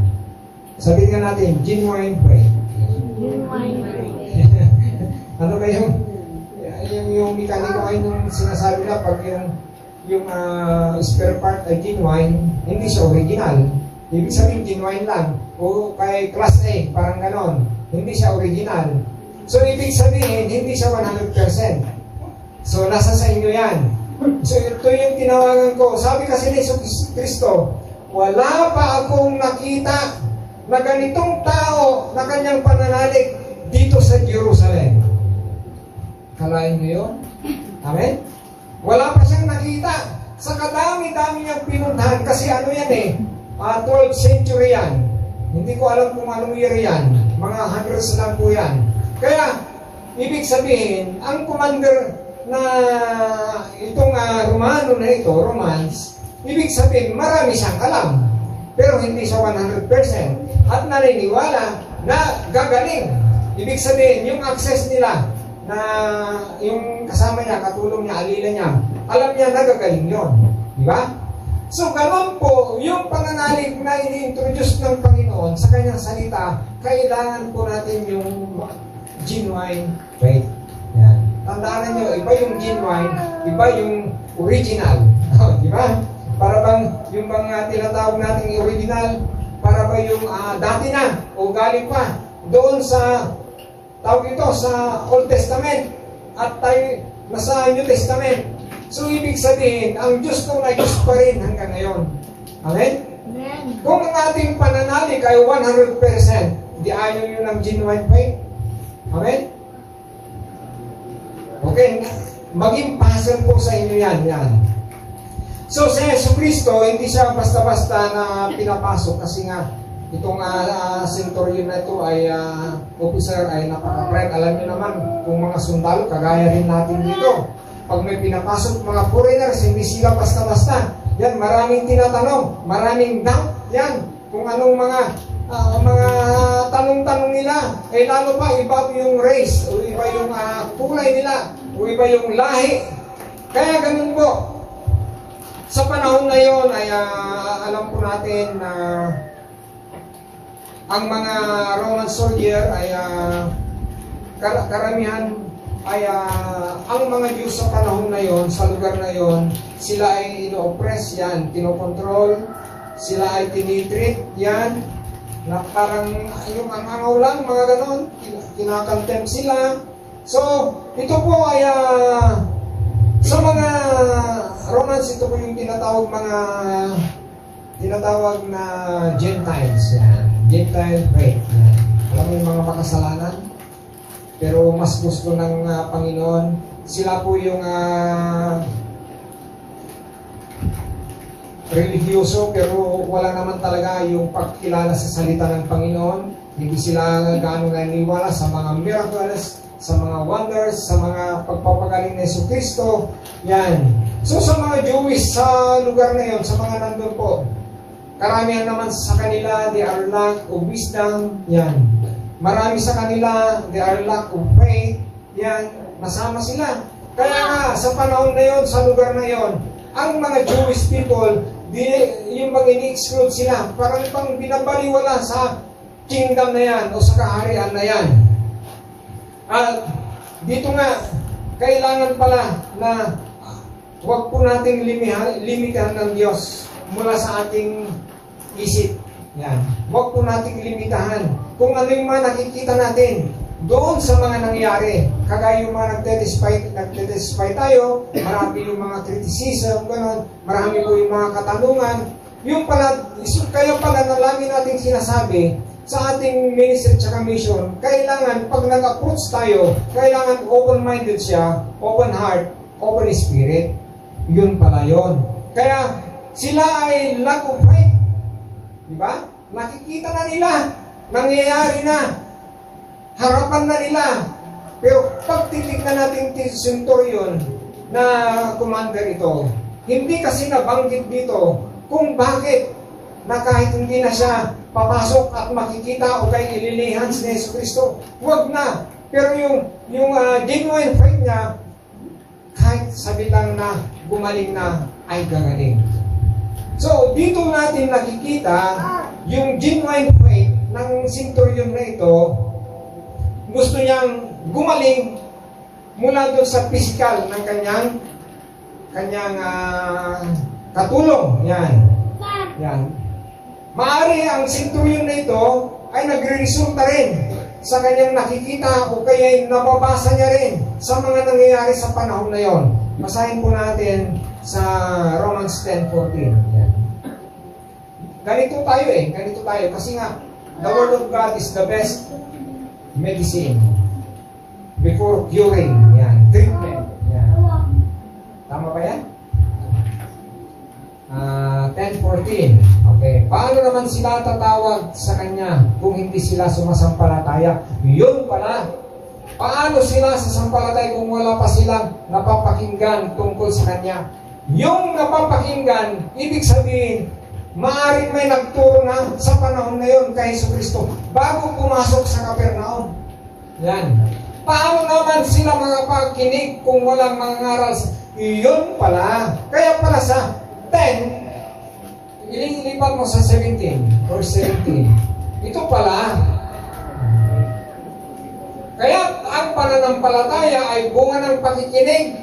Sabihin nga natin, genuine faith. Ano ba yung mekaniko ay nung sinasabi na pag yung spare part ay genuine, hindi siya original. Ibig sabihin genuine lang. O kay class A, parang ganon. Hindi siya original. So ibig sabihin, hindi siya 100%. So nasa sa inyo yan. So ito yung tinawagan ko. Sabi kasi ni Jesus Kristo, wala pa akong nakita na ganitong tao na kanyang pananalig dito sa Jerusalem. Kalain mo yun? Amen? Wala pa siyang nakita. Sa kadami-dami niyang pinuntahan. Kasi ano yan 12th century yan. Hindi ko alam kung anong year yan. Mga hundreds lang po yan. Kaya, ibig sabihin, ang commander na itong Romano na ito, Romans, ibig sabihin, marami siyang alam. Pero hindi siya 100%. At naniniwala na gagaling. Ibig sabihin, yung access nila na yung kasama niya, katulong niya, alila niya, alam niya nagagaling yun. Di ba? So, ganoon po, yung pananalig na ini-introduce ng Panginoon sa kanyang salita, kailangan po natin yung genuine faith. Yan. Tandaan niyo, iba yung genuine, iba yung original. Di ba? Para bang, yung tinatawag nating original, para ba yung dati na, o galing pa, doon sa tawag ito sa Old Testament at tayo nasa New Testament. So, ibig sabihin, ang Diyos ko na Diyos pa rin hanggang ngayon. Amen? Amen. Kung ang ating pananalig ay 100%, di ayaw nyo ng genuine faith. Amen? Okay, maging puzzle po sa inyo yan. So, si Yesu Cristo, hindi siya basta-basta na pinapasok kasi nga, itong centurion na ito ay officer ay napaka-bright. Alam niyo naman, kung mga sundalo, kagaya rin natin dito. Pag may pinapasok mga foreigners, hindi sila basta-basta. Yan, maraming tinatanong, maraming doubt. Yan, kung anong mga tanong-tanong nila. Eh lalo pa, iba yung race, o iba yung kulay nila, o iba yung lahi. Kaya ganun po. Sa panahon na yon ay alam po natin na ang mga Roman soldier ay karamihan ay ang mga Diyos sa panahon na yon, sa lugar na yon, sila ay ino-oppress yan, kinokontrol, sila ay tinitreat yan, na parang yung angaw lang, mga ganon, kinakantem sila. So, ito po ay sa mga Romans, ito po yung tinatawag na Gentiles. Yan. Gentile faith. Yan. Alam mo yung mga makasalanan? Pero mas gusto ng Panginoon, sila po yung religyoso pero wala naman talaga yung pagkilala sa salita ng Panginoon. Hindi sila gaano naniniwala sa mga miracles, sa mga wonders, sa mga pagpapagaling ng Yesu Cristo. Yan. So sa mga Jewish sa lugar na yon, sa mga nandun po, karamihan naman sa kanila, they are lack of wisdom. Yan. Marami sa kanila, they are lack of faith. Yan. Masama sila. Kaya nga, sa panahon na yon, sa lugar na yon, ang mga Jewish people, yung mga ini-exclude sila, parang pang binabaliwala sa kingdom na yan o sa kaharian na yan. At dito nga, kailangan pala na huwag po nating limitahan ng Diyos mula sa ating isip. Yan. Huwag po nating limitahan kung ano yung mga nakikita natin doon sa mga nangyari. Kagaya yung mga nagtitestify tayo, marami yung mga criticism, gano'n, marami po yung mga katanungan. Yung pala, kaya pala na lagi nating sinasabi sa ating ministry at mission, kailangan pag nag-approach tayo, kailangan open-minded siya, open heart, open spirit. Yun pala yun. Kaya sila ay lack of faith. Diba? Nakikita na nila, nangyayari na, harapan na nila. Pero pag titignan natin centurion na commander ito, hindi kasi nabanggit dito kung bakit na kahit hindi na siya papasok at makikita o kay ililihan si Yesu Cristo. Huwag na. Pero yung genuine faith niya, kahit sabi lang na gumaling na, ay gagaling. So, dito natin nakikita yung genuine faith ng centurion na ito. Gusto niyang gumaling mula doon sa physical ng kanyang katulong. Yan. Maari ang centurion na ito ay nagre-resulta rin sa kanyang nakikita o kaya nababasa niya rin sa mga nangyayari sa panahon na yon. Basahin po natin sa Romans 10:14. Yan. Ganito tayo kasi nga the Word of God is the best medicine before curing. Yan, treatment. Yan. Tama ba yan? 10:14. Okay. Paano naman sila tatawag sa Kanya kung hindi sila sumasampalataya? Yun pala. Paano sila sasampalataya kung wala pa silang napapakinggan tungkol sa Kanya? Yung napapakinggan, ibig sabihin, maaaring may nagturo na sa panahon na yun kay Hesus Kristo bago pumasok sa Capernaum. Yan. Paano naman sila makapagkinig kung walang mangangaral? Yun pala. Kaya pala sa 10, ilipat mo sa 17 or 17. Ito pala. Kaya ang pananampalataya ay bunga ng pakikinig.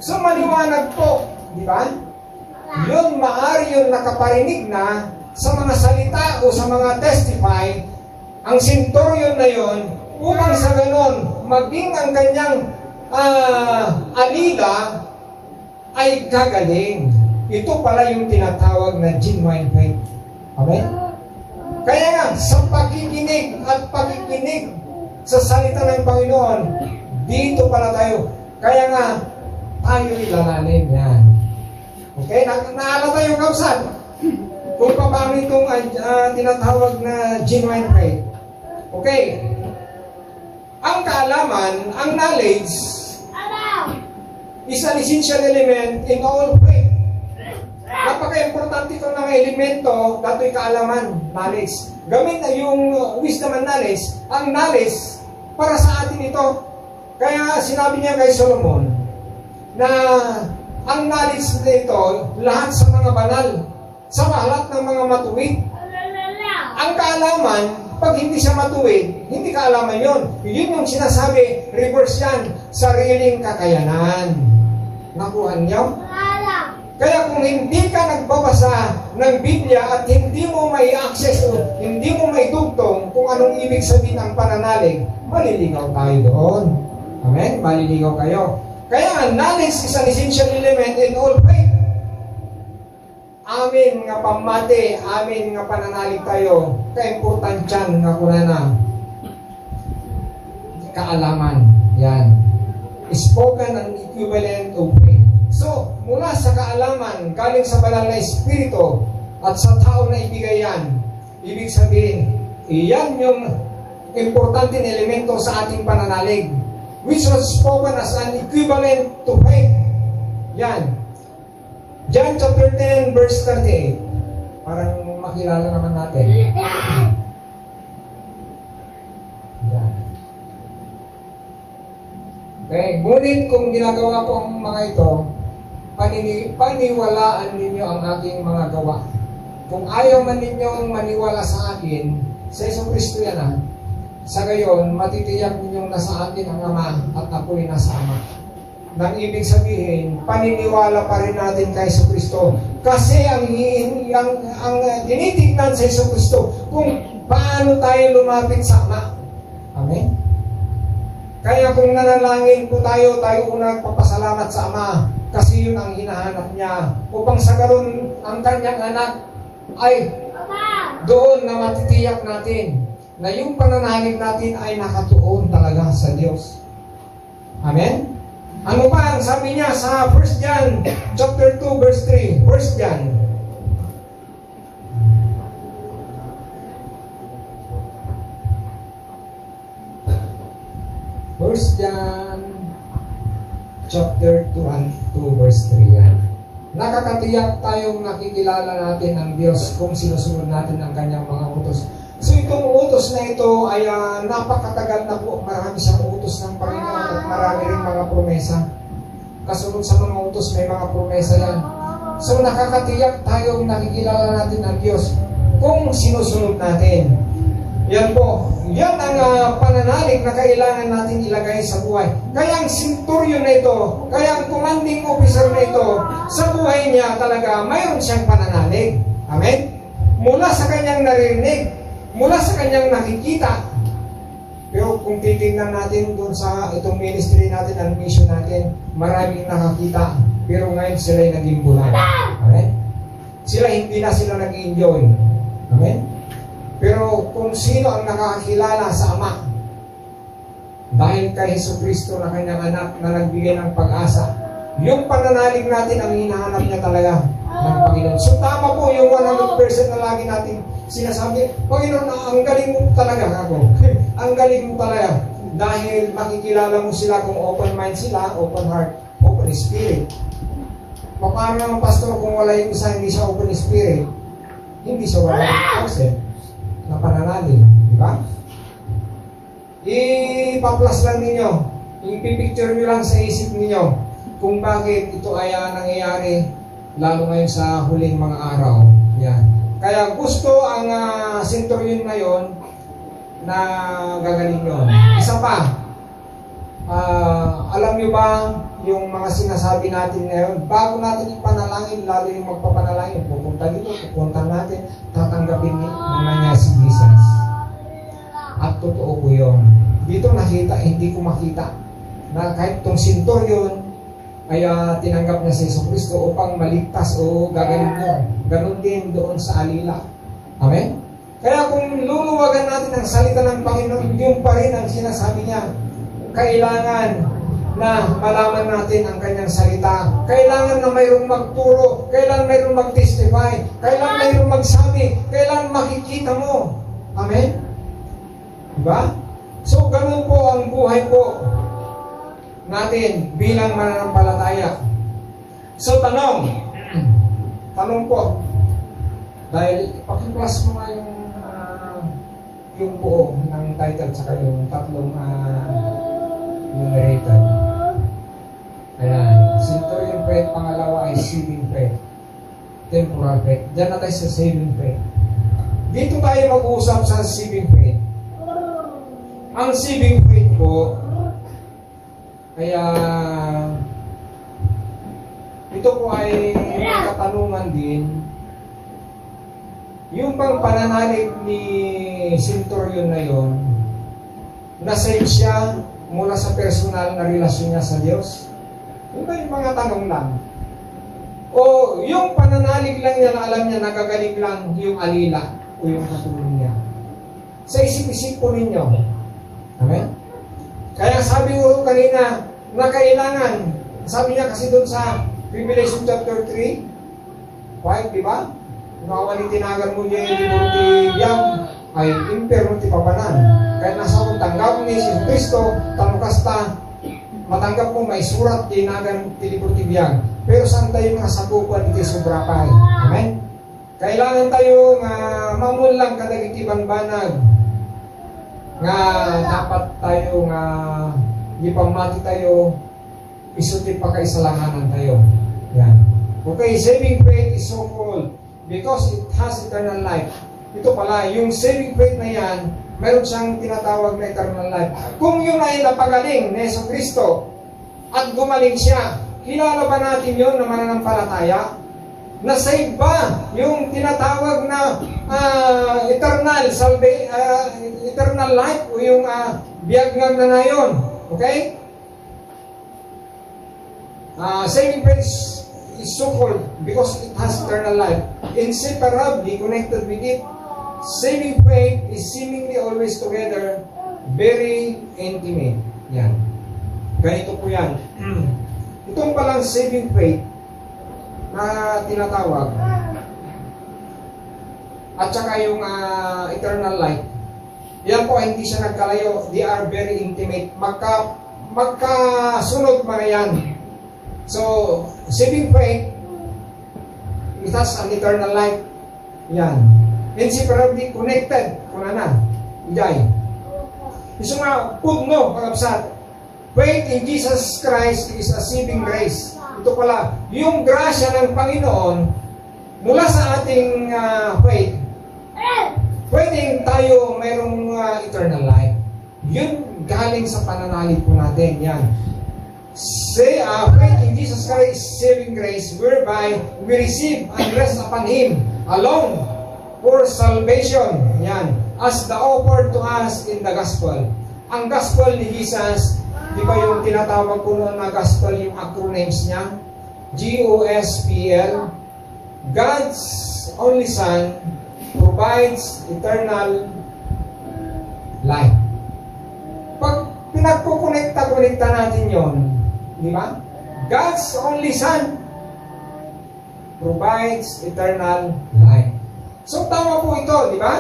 So maliwanag po, di ba? Yun, maari yun nakaparinig na sa mga salita o sa mga testify, ang centurion na yun, upang sa ganon, maging ang kanyang alida ay gagaling. Ito pala yung tinatawag na genuine faith. Amen? Kaya nga, sa pakikinig at pakikinig sa salita ng Panginoon, dito pala tayo. Kaya nga, tayo ilalalim yan. Okay? Naalala yung kausap. Kung paano itong tinatawag na genuine faith. Okay. Ang kaalaman, ang knowledge, is an essential element in all faith. Napaka-importante itong mga elemento, dato'y kaalaman, knowledge. Gamit na yung wisdom and knowledge, ang knowledge, para sa atin ito. Kaya sinabi niya kay Solomon, na ang knowledge na ito, lahat sa mga banal, sa lahat ng mga matuwid. Ang kaalaman, pag hindi siya matuwid, hindi kaalaman yun. Yun yung sinasabi, reverse yan, sariling kakayanan. Nakuha niyo? Kaya kung hindi ka nagbabasa ng Biblia at hindi mo may access o hindi mo may dugtong kung anong ibig sabihin ng pananalig, maliligaw tayo doon. Amen? Maliligaw kayo. Kaya knowledge is an essential element in all faith. Amin nga pamati, amin nga pananalig tayo, kaimportansyan nga kunana. Kaalaman. Yan. Spoken and equivalent of faith. So, mula sa kaalaman, galing sa banal na espiritu at sa tao na ibigay yan, ibig sabihin, iyan yung importante na elemento sa ating pananalig, which was spoken as an equivalent to faith. Yan. John chapter 10, verse 38. Parang makilala naman natin. Yan. Okay, ngunit kung ginagawa ko ang mga ito, paniwalaan ninyo ang aking mga gawa. Kung ayaw man ninyong maniwala sa akin, sa Jesucristo yan sa gayon, matitiyak ninyong nasa akin ang Ama at ako'y nasa Ama. Nang ibig sabihin, paniniwala pa rin natin kay Jesucristo. Kasi ang tinitignan sa Jesucristo, kung paano tayo lumapit sa Ama. Amen? Kaya kung nanalangin po tayo unang papasalamat sa Ama. Kasi yun ang hinahanap niya. Upang sa garon ang kanyang anak ay doon na matitiyak natin na yung pananalig natin ay nakatuon talaga sa Diyos. Amen? Ano pa ang sabi niya sa 1 John chapter 2 verse 3? 1 John. First John chapter 2 and 2 verse 3 yan. Nakakatiyak tayong nakikilala natin ang Diyos kung sinusunod natin ang kanyang mga utos. So itong utos na ito ay napakatagal na po. Marami siyang utos ng Panginoon at marami rin mga promesa. Kasunod sa mga utos may mga promesa yan. So nakakatiyak tayong nakikilala natin ang Diyos kung sinusunod natin. Yan po. Yan ang pananalig na kailangan natin ilagay sa buhay. Kaya ang centurion na ito, kaya ang commanding officer na ito, sa buhay niya talaga mayroon siyang pananalig. Amen? Mula sa kanyang naririnig, mula sa kanyang nakikita. Pero kung titignan natin doon sa itong ministry natin, ang mission natin, maraming nakakita. Pero ngayon sila'y naging bulan. Amen? Hindi na sila nag-enjoy. Amen? Pero kung sino ang nakakilala sa Ama, dahil kay Jesucristo na kanyang anak na nagbigay ng pag-asa, yung pananalig natin ang hinahanap niya talaga ng Panginoon. So tama po yung 100% na lagi natin sinasabi, Panginoon, ang galing mo talaga ako. Ang galing mo talaga. Dahil makikilala mo sila kung open mind sila, open heart, open spirit. Paano naman, pastor, kung wala yung isa, hindi siya open spirit, hindi siya wala yung concept na pananalig, di ba? Ipaplas lang ninyo, ipipicture nyo lang sa isip ninyo kung bakit ito ay nangyayari lalo ngayon sa huling mga araw. Yan. Kaya gusto ang centurion ngayon na gagaling yun. Isa pa, alam nyo ba yung mga sinasabi natin ngayon, bago natin ipanalangin, lalo yung magpapanalangin, pupunta dito, pupunta natin, tatanggapin niya si Jesus. At totoo po yun. Dito nakita, hindi ko makita na kahit itong centurion ay tinanggap niya si Jesucristo upang maligtas o gagaling mo. Ganon din doon sa alila. Amen? Kaya kung luluwagan natin ang salita ng Panginoon, yun pa rin ang sinasabi niya. Kailangan na malaman natin ang kanyang salita. Kailangan na mayroong magturo. Kailangan mayroong mag-testify. Kailangan mayroong magsabi. Kailangan makikita mo. Amen? Diba? So, ganun po ang buhay po natin bilang mananampalataya. So, tanong po, dahil paki-plus mo nga yung buo ng title saka yung tatlong numerated. Ayan. Centurion faith, pangalawa ay saving faith. Temporal faith. Diyan na tayo sa saving faith. Dito tayo mag-uusap sa saving faith. Ang saving faith po, kaya ito po ay katanungan din. Yung bang pananalig ni Centurion na yon, na-save siya mula sa personal na relasyon niya sa Diyos? Yung ba yung mga tanong lang? O yung pananalig lang niya na alam niya nagagaling lang yung alila o yung katulong niya? Sa isip-isip po ninyo. Amen? Kaya sabi ko kanina na kailangan, sabi niya kasi doon sa Revelation chapter 3, 5, di ba? Kung tinagan mo niya yung liburti biyang, ay imperno ti papanan. Kaya nasa kong tanggap ni si Kristo, tanukasta, matanggap mo may surat tinagan ti liburti biyang. Pero saan tayo mga sabukan iti sobrakay? Amen? Kailangan tayo mamulang kadagitiban banag nga dapat tayo nga di pamati tayo, isuti pa kaisalanganan tayo. Yan. Okay, saving faith is so called because it has eternal life. Ito pala, yung saving faith na yan, meron siyang tinatawag na eternal life. Kung yun ay napagaling ni Yesu Kristo at gumaling siya, kilala ba natin yun na mananampalataya? Na-save ba yung tinatawag na eternal life o yung biyag na yun? Okay? Saving faith is so called because it has eternal life. Inseparably connected with it. Saving faith is seemingly always together, very intimate. Yan. Ganito po yan. Itong palang saving faith na tinatawag at saka yung eternal life, yan po hindi siya nagkalayo. They are very intimate. Magkasunod mga yan. So, saving faith, it has an eternal life. Yan. Inseparably connected. Kuna na. Ijay. Iso nga, pudno, pagkapsat. Faith in Jesus Christ is a saving grace. Ito pala, yung grasya ng Panginoon mula sa ating faith, pwedeng tayo mayroong eternal life. Yun galing sa pananalig po natin. Yan. Say, faith in Jesus Christ is saving grace, whereby we receive and rest upon Him alone for salvation. Yan. As the offer to us in the gospel. Ang gospel ni Jesus, di ba yung tinatawag ko noon na gospel, yung acronyms niya? GOSPL. God's only Son provides eternal life. Pag pinagkukonekta natin yon, di ba? God's only Son provides eternal life. So tama po ito, di ba?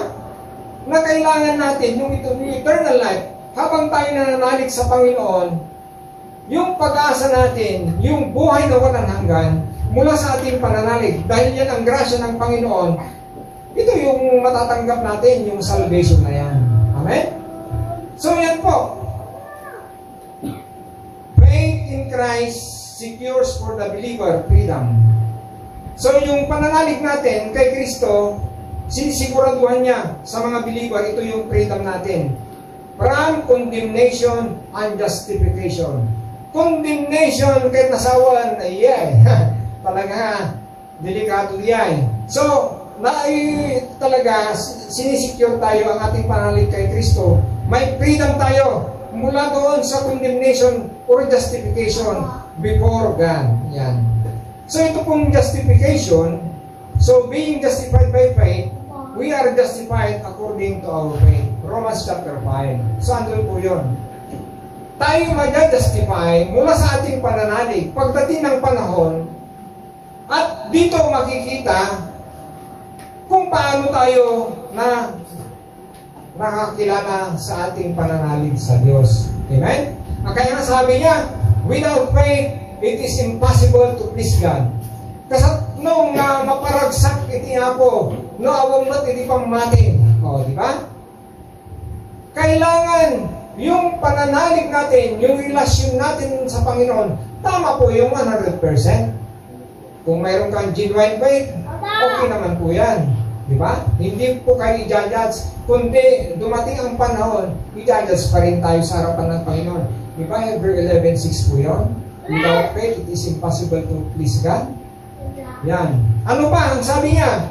Na kailangan natin yung eternal life habang tayo nananalig sa Panginoon, yung pag-asa natin, yung buhay na walang hanggan mula sa ating pananalig, dahil yan ang grasya ng Panginoon, ito yung matatanggap natin, yung salvation na yan. Amen? So yan po. Faith in Christ secures for the believer freedom. So yung pananalig natin kay Kristo, sinisiguraduhan niya sa mga believer, ito yung freedom natin. From condemnation and justification. Condemnation kahit nasawan, talaga delikado diyan. So, talaga sinisecure tayo ang ating pananalig kay Kristo. May freedom tayo mula doon sa condemnation or justification before God. Yan. So, ito pong justification, so being justified by faith, we are justified according to our faith. Romans chapter 5. So, andun po yun. Tayo mag-justify mula sa ating pananalig pagdating ng panahon at dito makikita kung paano tayo na nakakilala sa ating pananalig sa Diyos. Amen? Kaya nga sabi niya, without faith, it is impossible to please God. Kasi nung maparagsak iti ako, no awang mat iti pamatin. O, di ba? Kailangan yung pananalig natin, yung relasyon natin sa Panginoon, tama po yung 100%. Kung mayroon kang genuine faith, okay naman po yan. Di ba? Hindi po kayo i-judge, kundi dumating ang panahon, i-judge pa rin tayo sa harapan ng Panginoon. Di ba? Hebrews 11:6 po yun. Without faith, it is impossible to please God. Yan. Ano pa? Ang sabi niya,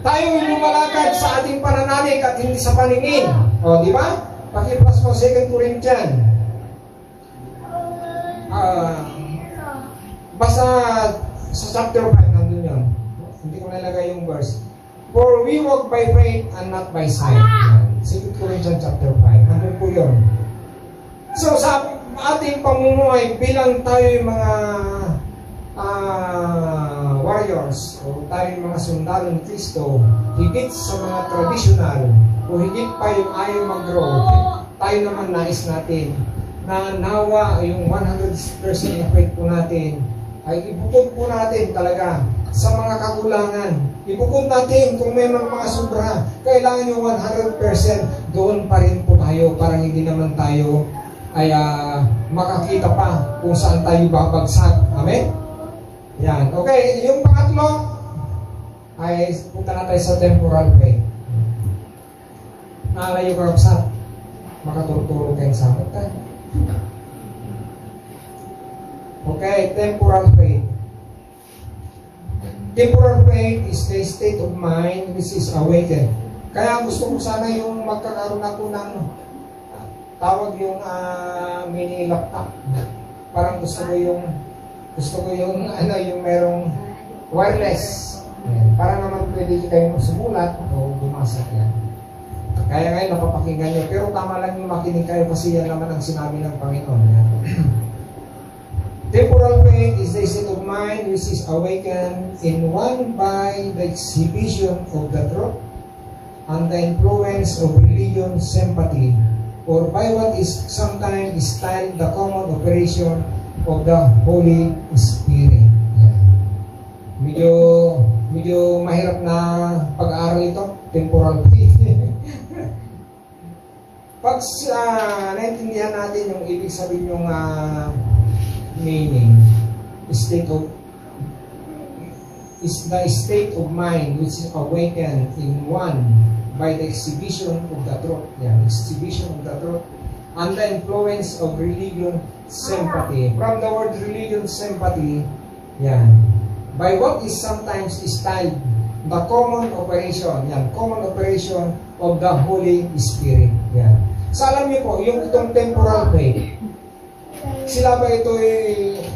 tayo lumalakad sa ating pananalig at hindi sa paningin. O, di ba? Paki-plus mo 2 Corinthians. Basta sa chapter 5, nandun yun. Hindi ko nalagay yung verse. For we walk by faith and not by sight. 2 Corinthians chapter 5. Nandun po yun. So, sa ating pamumuhay, bilang tayo yung mga warriors o tayo yung mga sundalo ni Kristo, higit sa mga traditional o higit pa yung ayaw mag-grow, tayo naman nais natin na nawa yung 100% na faith po natin ay ibukod po natin talaga sa mga kakulangan. Ibukod natin kung may mga sobra. Kailangan yung 100% doon pa rin po tayo para hindi naman tayo ay makakita pa kung saan tayo babagsak. Amen? Yan. Okay, yung pangatlo ay punta na tayo sa temporal faith. Nalayo ka sa makatuturo kayo sa akin. Okay, temporal faith. Temporal faith is the state of mind which is awakened. Kaya gusto ko sana yung magkakaroon ako ng tawag yung mini laptop. Parang gusto ko yung yung merong wireless. Ayan. Para naman pwede kayo sumulat o bumasa yan. Kaya ngayon napapakinggan nyo. Pero tama lang yung makinig kayo kasi yan naman ang sinabi ng Panginoon. Temporal faith is the state of mind which is awakened in one by the exhibition of the truth and the influence of religion sympathy, or by what is sometimes styled the common operation of the Holy Spirit. Medyo mahirap na pag-aaral ito, temporal faith. Pag naintindihan natin yung ibig sabihin yung meaning, state of is the state of mind which is awakened in one by the exhibition of the truth. Exhibition of the truth and the influence of religion sympathy. From the word religion sympathy, by what is sometimes styled the common operation, common operation of the Holy Spirit. So alam niyo po, yung itong temporal faith, sila ba ito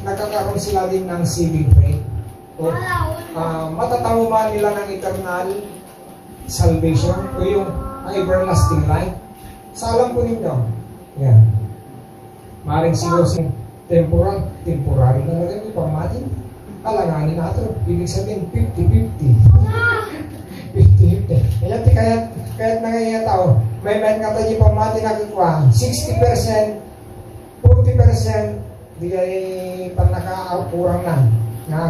nagkakaroon sila din ng saving faith? O matatamo ba nila ng eternal salvation o yung everlasting life? Sa alam po ninyo, maaaring siguro temporary na rin yung pamatin. Alanganin natin, ibig sabihin 50-50. 50-50. Kaya't nangyayang tao, may nga tayo pamatin na kikuha, 60%, 40%, di ay panakakurang na.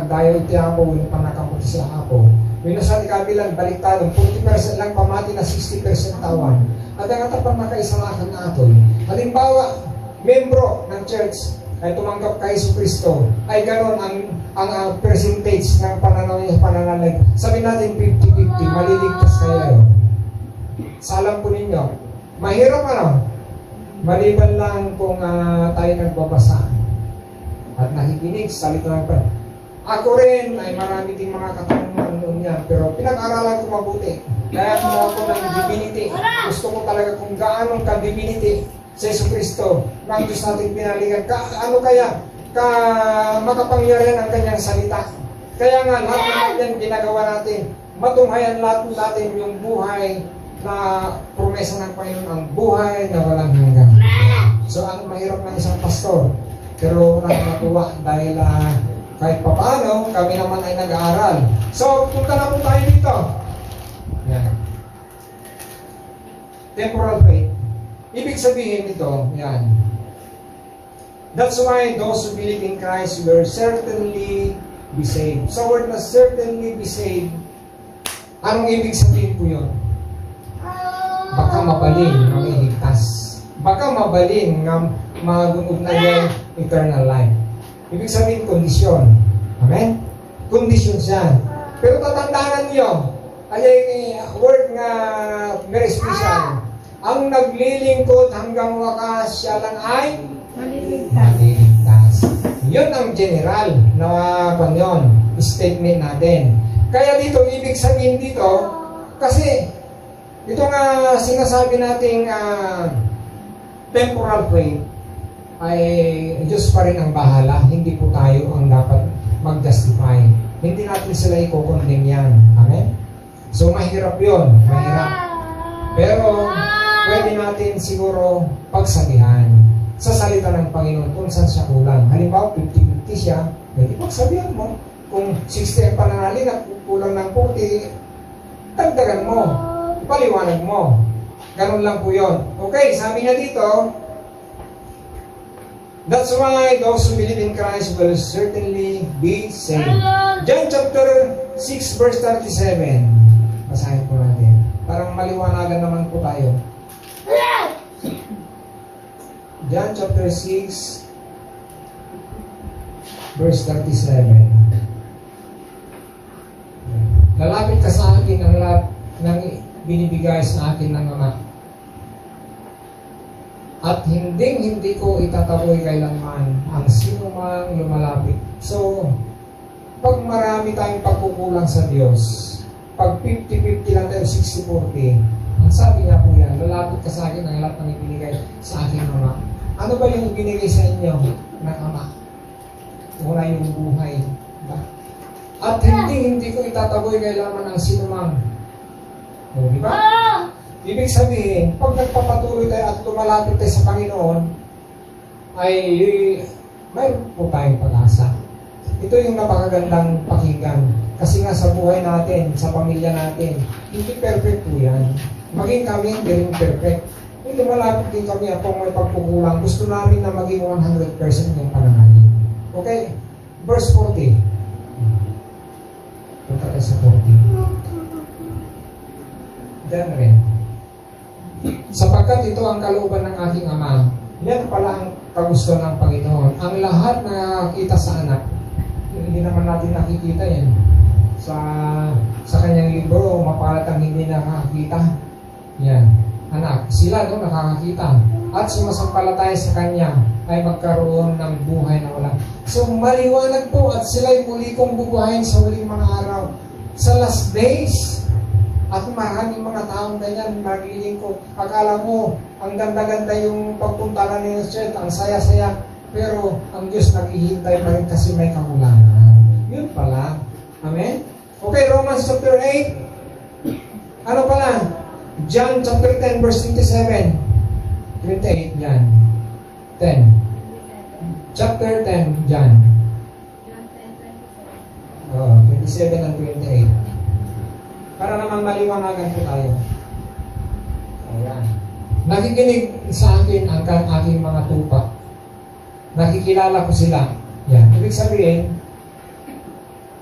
Dahil tiyan po, panakaputi sila ako. Minsan ikabilang baliktad, 40% lang pamati na 60% tawan. At ang atapang nakaisalakan na ito. Halimbawa, membro ng church ay tumanggap kay Yesu Kristo, ay ganoon ang percentage ng pananalig. Sabi natin 50-50, maliligtas kayo. Sa alam po ninyo, mahirap maliban lang kung tayo nagbabasa at nakikinig sa salita ng Panginoon. Ako rin ay marami ding mga katanungan noon yan, pero pinag-aralan ko mabuti. Kaya kumuha ko ng divinity. Gusto ko talaga kung gaano ka-divinity sa Yesu Kristo ng Diyos natin pinaligan. Ano kaya makapangyarihan ang kanyang salita? Kaya nga, lahat ng yan ginagawa natin. Matunghayan lahat natin yung buhay na promesa ng Panginoon, ang buhay na walang hanggan. So, ang mahirap ng isang pastor. Pero natuwa dahil kahit papaano, kami naman ay nag-aaral. So, punta na po tayo dito. Yan. Temporal faith. Ibig sabihin nito, yan. That's why those who believe in Christ will certainly be saved. Sa word na certainly be saved, anong ibig sabihin po yun? Baka mabalin na iligtas. Baka mabalin na magunod na yung eternal life. Ibig sabihin, kondisyon. Amen? Kondisyon siya. Pero tatandaan niyo, ay word nga very special. Ang naglilingkod hanggang wakas, siya lang ay maliligtas. Yun ang general na kanyon, statement natin. Kaya dito, ibig sabihin dito, kasi ito nga sinasabi nating temporal faith ay Diyos pa rin ang bahala. Hindi po tayo ang dapat mag-justify. Hindi natin sila i-condemn yan. Amen? So, mahirap yun. Mahirap. Pero, pwede natin siguro pagsabihan sa salita ng Panginoon kung saan siya kulang. Halimbawa, 50-50 siya, pwede pagsabihan mo. Kung 60 ang pananalin at kulang ng 40, dagdagan mo. Paliwanag mo. Ganun lang po yun. Okay, sabi nga dito, that's why those who believe in Christ will certainly be saved. John chapter 6 verse 37. Basahin po natin. Parang maliwanagan naman po tayo. John chapter 6 verse 37. Lalapit ka sa akin ang lahat ng binibigay sa akin ng Ama. At hindi ko itataboy kailanman ang sino mang lumalapit. So, pag marami tayong pagkukulang sa Diyos, pag 50-50 lang tayo, 60-40, ang sabi niya po yan, lalapit ka sa akin ang lahat ng ibinigay sa akin ng Ama. Ano ba yung ibinigay sa inyo ng Ama? Una yung buhay. Diba? At hindi ko itataboy kailanman ang sino mang. O, di ba? Ibig sabihin, pag nagpapatuloy tayo at tumalapit tayo sa Panginoon, ay mayroon po tayong pag-asa. Ito yung napakagandang pakinggan. Kasi nga sa buhay natin, sa pamilya natin, hindi perfect po yan. Maging kami, hindi rin perfect. Hindi malapit din kami at kung may pagkukulang, gusto namin na maging 100% yung pananalig. Okay? Verse 40. Punta tayo sa 40. Diyan rin. Sapagkat ito ang kalooban ng aking Ama, yan pala ang kagusto ng Panginoon. Ang lahat na nakakita sa anak, hindi naman natin nakikita yan. Sa kanyang libro, mapalat ang hindi nakakita. Yan. Anak, sila no, nakakakita. At sumasampalataya sa kanya ay magkaroon ng buhay na wala. So maliwanag po at sila'y muli kong bubuhayin sa huling mga araw. Sa last days, at maraming mga taong ganyan, magiling ko. Akala mo, ang ganda-ganda yung pagpunta na ni Church, ang saya-saya. Pero ang Diyos naghihintay pa rin kasi may kakulangan. Yun pala. Amen? Okay, Romans chapter 8. Ano pala? John chapter 10 verse 27. 28 yan. 10. Chapter 10, John. 27 and 28. Para naman maliwanagan po tayo. Ayan. Nakikinig sa akin ang aking mga tupa. Nakikilala ko sila. Yan. Ibig sabihin,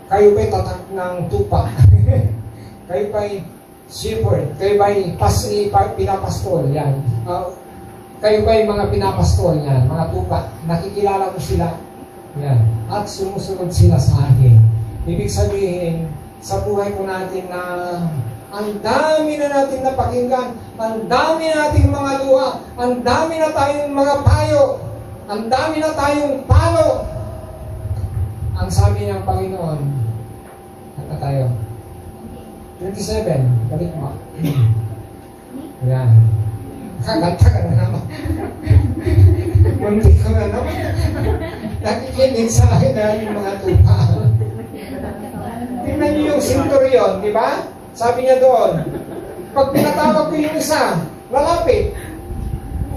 kayo ba'y tatak ng tupa? Kayo ba'y shepherd? Kayo ba'y pinapastol? Yan. Kayo ba'y mga pinapastol? Yan. Mga tupa. Nakikilala ko sila. Yan. At sumusunod sila sa akin. Ibig sabihin, sa buhay po natin na ang dami na natin napakinggan, ang dami nating mga luha, ang dami na tayong mga payo, ang dami na tayong palo. Ang sabi ng Panginoon, ano tayo? 27, balik mo. Ayan. Kagata ka na naman. Munti ka na naman. Nakikinig sa akin na yung mga tupa. tingnan niyo yung centurion, di ba? Sabi niya doon, pag pinatawag ko yung isa, lalapit.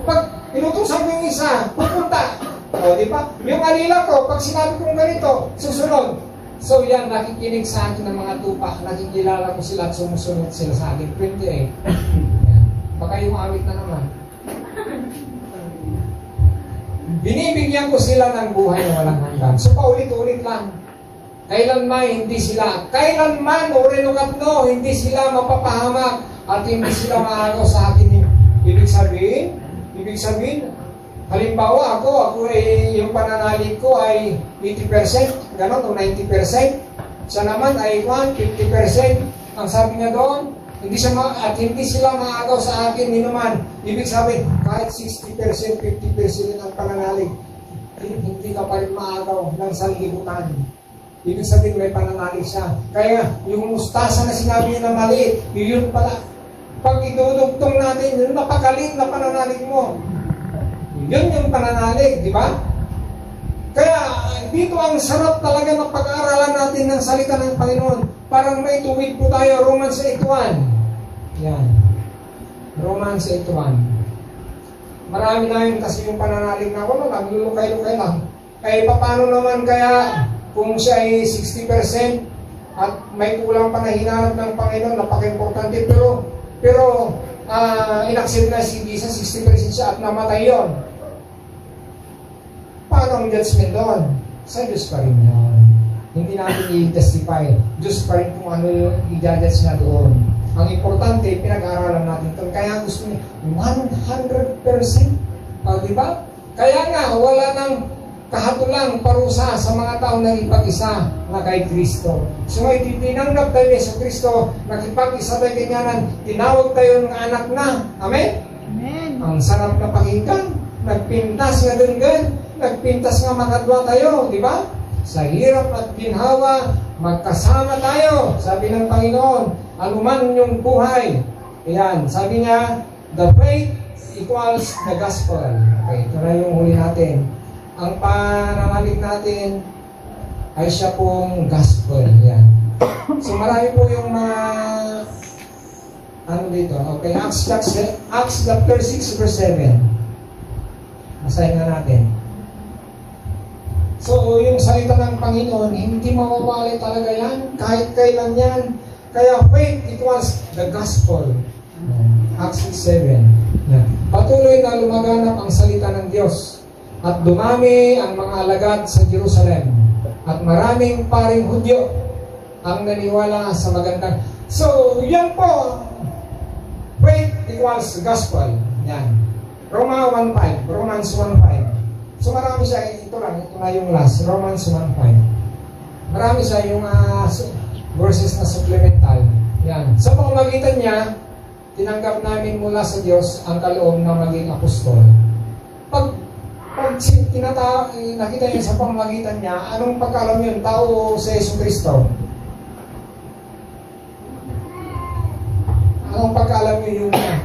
Pag inutusan ko yung isa, pupunta. O, di ba? Yung alila ko, pag sinabi kong ganito, susunod. So yan, nakikinig sa akin ng mga tupa, nakikilala ko sila at sumusunod sila sa akin. 28. Yan. Baka yung awit na naman. Binibigyan ko sila ng buhay na walang hanggan. So paulit-ulit lang. Kailanman hindi sila, kailanman o renokatno, hindi sila mapapahamak at hindi sila maagaw sa akin. Ibig sabihin, halimbawa ako ay yung pananalig ko ay 80%, gano'n o 90%. Siya naman ay 50%. Ang sabi niya doon, hindi sila maagaw sa akin ninuman. Ibig sabihin, kahit 60%, 50% ang pananalig, hindi ka pa rin maagaw ng sanlibutan. Ibig sabihin, may pananalig siya. Kaya, yung mustasa na sinabi niya na maliit, yun pala. Pag idudugtong natin, yun napakaliit na pananalig mo. Yun yung pananalig, di ba? Kaya, dito ang sarap talaga ng pag-aaralan natin ng salita ng Panginoon. Parang may tuwid po tayo, Romans 8:1. Yan. Romans 8:1. Marami na yun kasi yung pananalig na wala lang, lulukay-lukay lang. Eh, paano naman kaya kung siya ay 60% at may kulang pa na hinanap ng Panginoon, napaka-importante, pero inaccept na si Jesus, 60% siya at namatay yun. Paano ang judgment doon? Sa Diyos pa rin yun. Hindi natin i-testify. Diyos pa rin kung ano yung i-judge na doon. Ang importante, pinag-aaralan natin ito. Kaya gusto niya, 100%. Diba? Kaya nga, wala nang kahatulang parusa sa mga taong nagipag-isa na kay Kristo. So may tinanggap tayo sa Kristo, nakipag-isa tayo kanyanan, tinawag tayo ng anak na. Amen? Amen. Ang sarap na pakinggan. Nagpintas nga dun, nagpintas nga makadwa tayo, di ba? Sa hirap at ginhawa, magkasama tayo, sabi ng Panginoon, anuman yung buhay. Ayan, sabi niya, the faith equals the gospel. Okay, ito na yung huli natin. Ang pananalig natin ay siya pong gospel. Yan. So marami po yung mga ano dito. Okay, Acts chapter 6 verse 7. Basahin nga natin. So yung salita ng Panginoon, hindi mawawala talaga yan. Kahit kailan yan. Kaya faith equals the gospel. Acts 6:7. Yan. Patuloy na lumaganap ang salita ng Diyos. At dumami ang mga alagad sa Jerusalem. At maraming paring Hudyo ang naniwala sa magandang. So, yan po. Faith equals gospel. Yan. Romans 1:5. So, marami siya. Ito na yung last. Romans 1:5. Marami siya yung verses na supplemental. Yan. Sa pamamagitan niya, tinanggap namin mula sa Diyos ang kaloob na maging apostol. Pag nakita niya sa pamamagitan niya, anong pagkaalam yun? Tao sa Yesu Cristo. Anong pagkaalam niyo yun niya?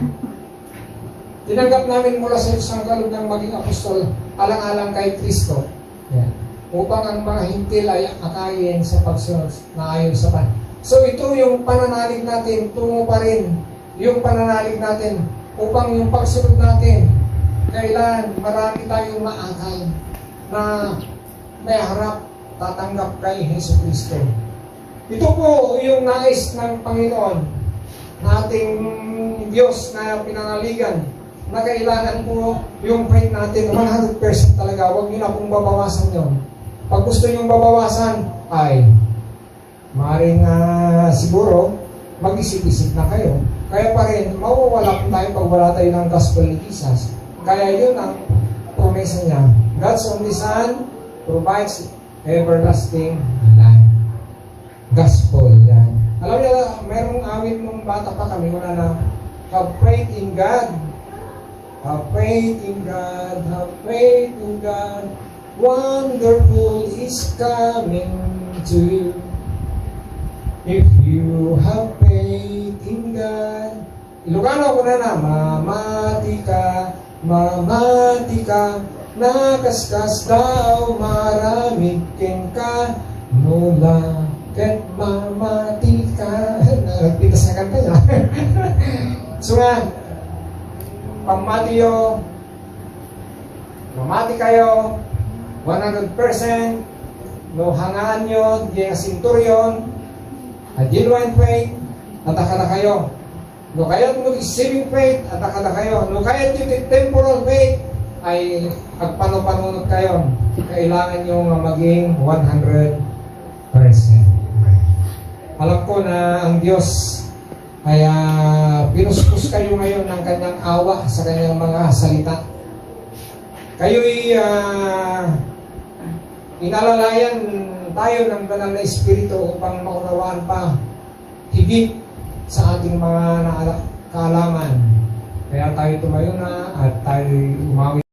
Tinanggap namin mula sa Diyos ang kaloob ng maging apostol, alang-alang kay Kristo. Yeah. Upang ang mga hintil ay akayin sa pagsunod na ayon sa pan. So ito yung pananalig natin, tungo pa rin yung pananalig natin upang yung pagsunod natin, kailan marami tayong maakay na may harap tatanggap kay Hesus Kristo. Ito po yung nais ng Panginoon, nating Diyos na pinangaligan, na kailangan po yung faith natin 100% talaga. Huwag nyo na pong babawasan yun. Pag gusto nyo babawasan, ay maaaring siguro mag-isip-isip na kayo. Kaya pa rin, mawawala po tayo pag wala tayo ng gospel ni Jesus. Kaya yun ang promesa niya. God's only Son provides everlasting life. Gospel, yan. Alam niyo, merong awit nung bata pa kami, wala na, have faith in God. Have faith in God. Have faith in God. Wonderful is coming to you. If you have faith in God. Ilocano ko na mamati ka, nakaskas daw maraming ken ka, nula Kahit mamati ka. Nagpitas na kanta niya. So nga, pamatiyo, mamati kayo, 100%, no hangaan nyo, di ang sinturyon, a genuine faith, ataka na kayo. No kaya't mo saving faith, ataka na kayo. No kaya't yung temporal faith, ay agpano-panunod kayo. Kailangan nyo nga maging 100%. Alam ko na ang Diyos ay pinuspos kayo ngayon ng kanyang awa sa kanyang mga salita. Kayo'y inalalayan tayo ng banal na Espiritu upang maunawaan pa higit sa ating mga kaalaman. Kaya tayo tumayo na at tayo umawi.